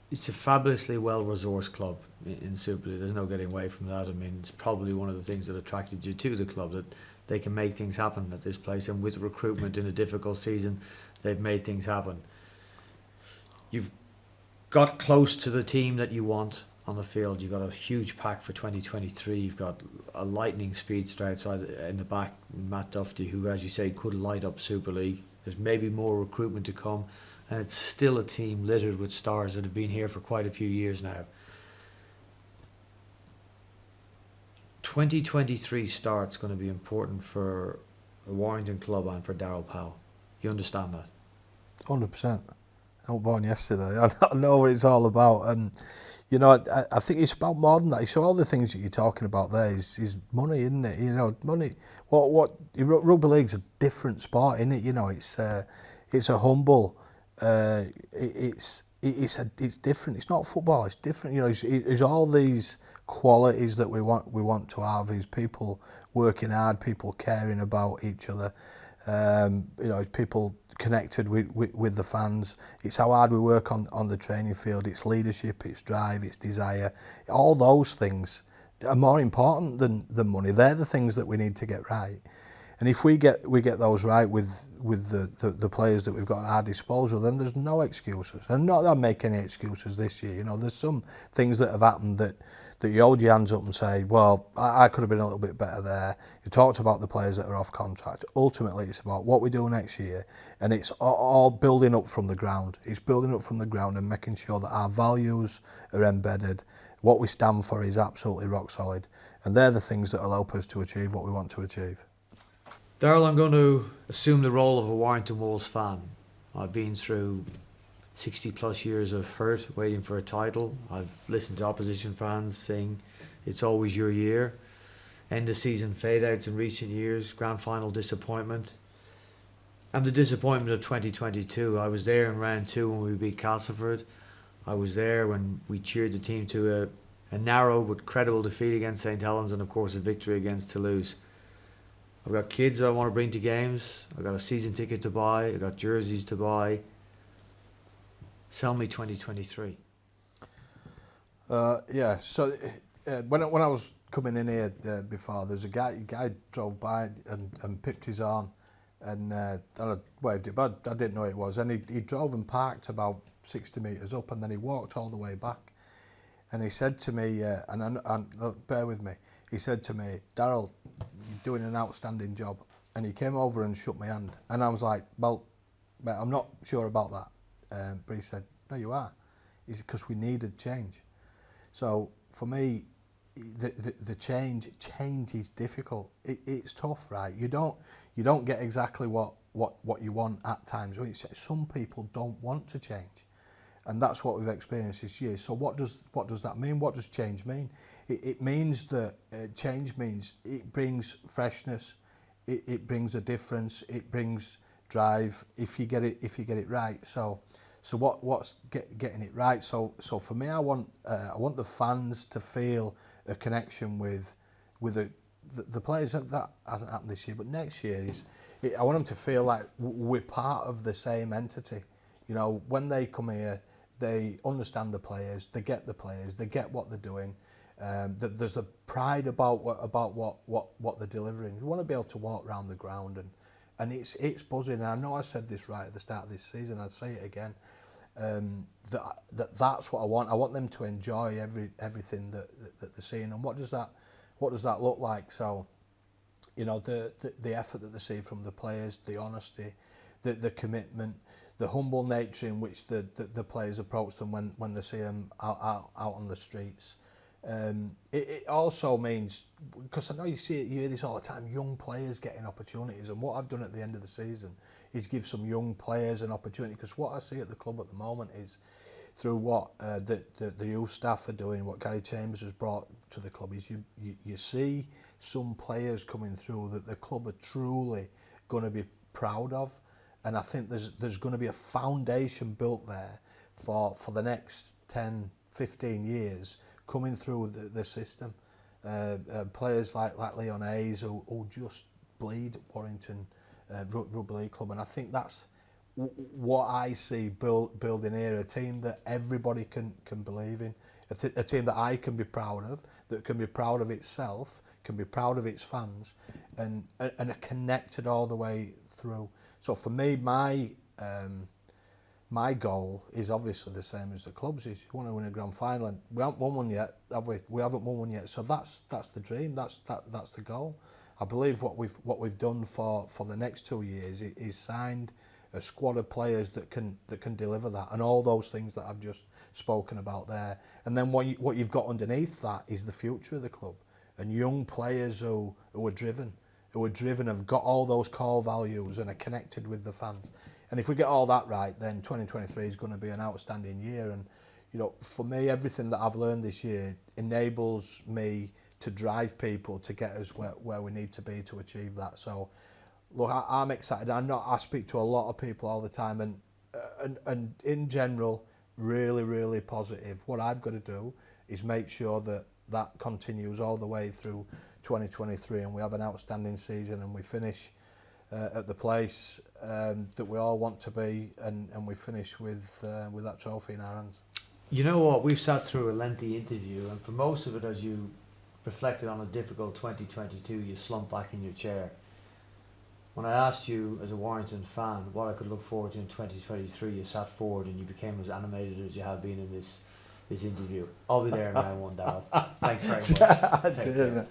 [SPEAKER 1] It's a fabulously well-resourced club in Super League. There's no getting away from that. I mean, it's probably one of the things that attracted you to the club, that they can make things happen at this place, and with recruitment in a difficult season, they've made things happen. You've got close to the team that you want on the field. You've got a huge pack for 2023. You've got a lightning speedster outside in the back, Matt Duffy, who, as you say, could light up Super League. There's maybe more recruitment to come, and it's still a team littered with stars that have been here for quite a few years now. 2023 start's going to be important for the Warrington club and for Daryl Powell. You understand that?
[SPEAKER 2] 100%. I was born yesterday. I know what it's all about, and you know, I think it's about more than that. It's all the things that you're talking about there is money, isn't it? You know, money. Rugby league's a different sport, isn't it? You know, it's a humble. It's different. It's not football. It's different. You know, it's all these qualities that we want to have. Is people working hard, people caring about each other. You know, people connected with the fans. It's how hard we work on the training field. It's leadership, it's drive, it's desire. All those things are more important than money. They're the things that we need to get right. And if we get those right with the players that we've got at our disposal, then there's no excuses. And not that I make any excuses this year. You know, there's some things that have happened that you hold your hands up and say, well, I could have been a little bit better there. You talked about the players that are off contract. Ultimately, it's about what we do next year, and it's all building up from the ground. It's building up from the ground and making sure that our values are embedded. What we stand for is absolutely rock solid, and they're the things that will help us to achieve what we want to achieve.
[SPEAKER 1] Daryl, I'm going to assume the role of a Warrington Wolves fan. I've been through 60 plus years of hurt waiting for a title. I've listened to opposition fans saying it's always your year. End of season fade outs in recent years, grand final disappointment. And the disappointment of 2022. I was there in round 2 when we beat Castleford. I was there when we cheered the team to a narrow but credible defeat against St Helens, and of course a victory against Toulouse. I've got kids I want to bring to games. I've got a season ticket to buy. I've got jerseys to buy. Sell me 2023.
[SPEAKER 2] Yeah. So when I was coming in here before, there's a guy drove by and picked his arm, and I waved it, but I didn't know who it was. And he drove and parked about 60 metres up, and then he walked all the way back. And he said to me, and bear with me, he said to me, Daryl, you're doing an outstanding job. And he came over and shook my hand. And I was like, well, mate, I'm not sure about that. But he said, no, you are. He said, because we needed change. So for me, the change is difficult. It's tough, right? You don't get exactly what you want at times. Some people don't want to change. And that's what we've experienced this year. So what does that mean? What does change mean? It means that change means it brings freshness, it brings a difference, it brings drive if you get it right. So what's getting it right? So for me, I want the fans to feel a connection with the players. That hasn't happened this year, but next year I want them to feel like we're part of the same entity. You know, when they come here, they understand the players, they get what they're doing. There's a pride about what they're delivering. You want to be able to walk around the ground and it's buzzing. And I know I said this right at the start of this season. I'd say it again. That's what I want. I want them to enjoy everything that they're seeing. And what does that look like? So, you know, the effort that they see from the players, the honesty, the commitment, the humble nature in which the players approach them when they see them out on the streets. It also means, because I know you hear this all the time, young players getting opportunities, and what I've done at the end of the season is give some young players an opportunity, because what I see at the club at the moment is through what the youth staff are doing, what Gary Chambers has brought to the club, is you see some players coming through that the club are truly going to be proud of. And I think there's going to be a foundation built there for the next 10, 15 years coming through the system. Players like Leon Hayes who just bleed Warrington Rugby League Club. And I think that's what I see building here, a team that everybody can believe in, a team that I can be proud of, that can be proud of itself, can be proud of its fans, and are connected all the way through. So for me, my goal is obviously the same as the club's. Is you want to win a grand final, and we haven't won one yet, have we? We haven't won one yet. So that's the dream. That's the goal. I believe what we've done for the next 2 years is signed a squad of players that can deliver that, and all those things that I've just spoken about there. And then what you've got underneath that is the future of the club, and young players who are driven, who are driven, have got all those core values and are connected with the fans. And if we get all that right, then 2023 is going to be an outstanding year. And you know, for me, everything that I've learned this year enables me to drive people to get us where we need to be to achieve that. So, look, I'm excited. I speak to a lot of people all the time, and in general, really, really positive. What I've got to do is make sure that that continues all the way through 2023, and we have an outstanding season, and we finish at the place that we all want to be, and we finish with that trophy in our hands.
[SPEAKER 1] You know what? We've sat through a lengthy interview, and for most of it, as you reflected on a difficult 2022, you slumped back in your chair. When I asked you, as a Warrington fan, what I could look forward to in 2023, you sat forward and you became as animated as you have been in this interview. I'll be there in round one, Daryl. Thanks very much.
[SPEAKER 2] Take care.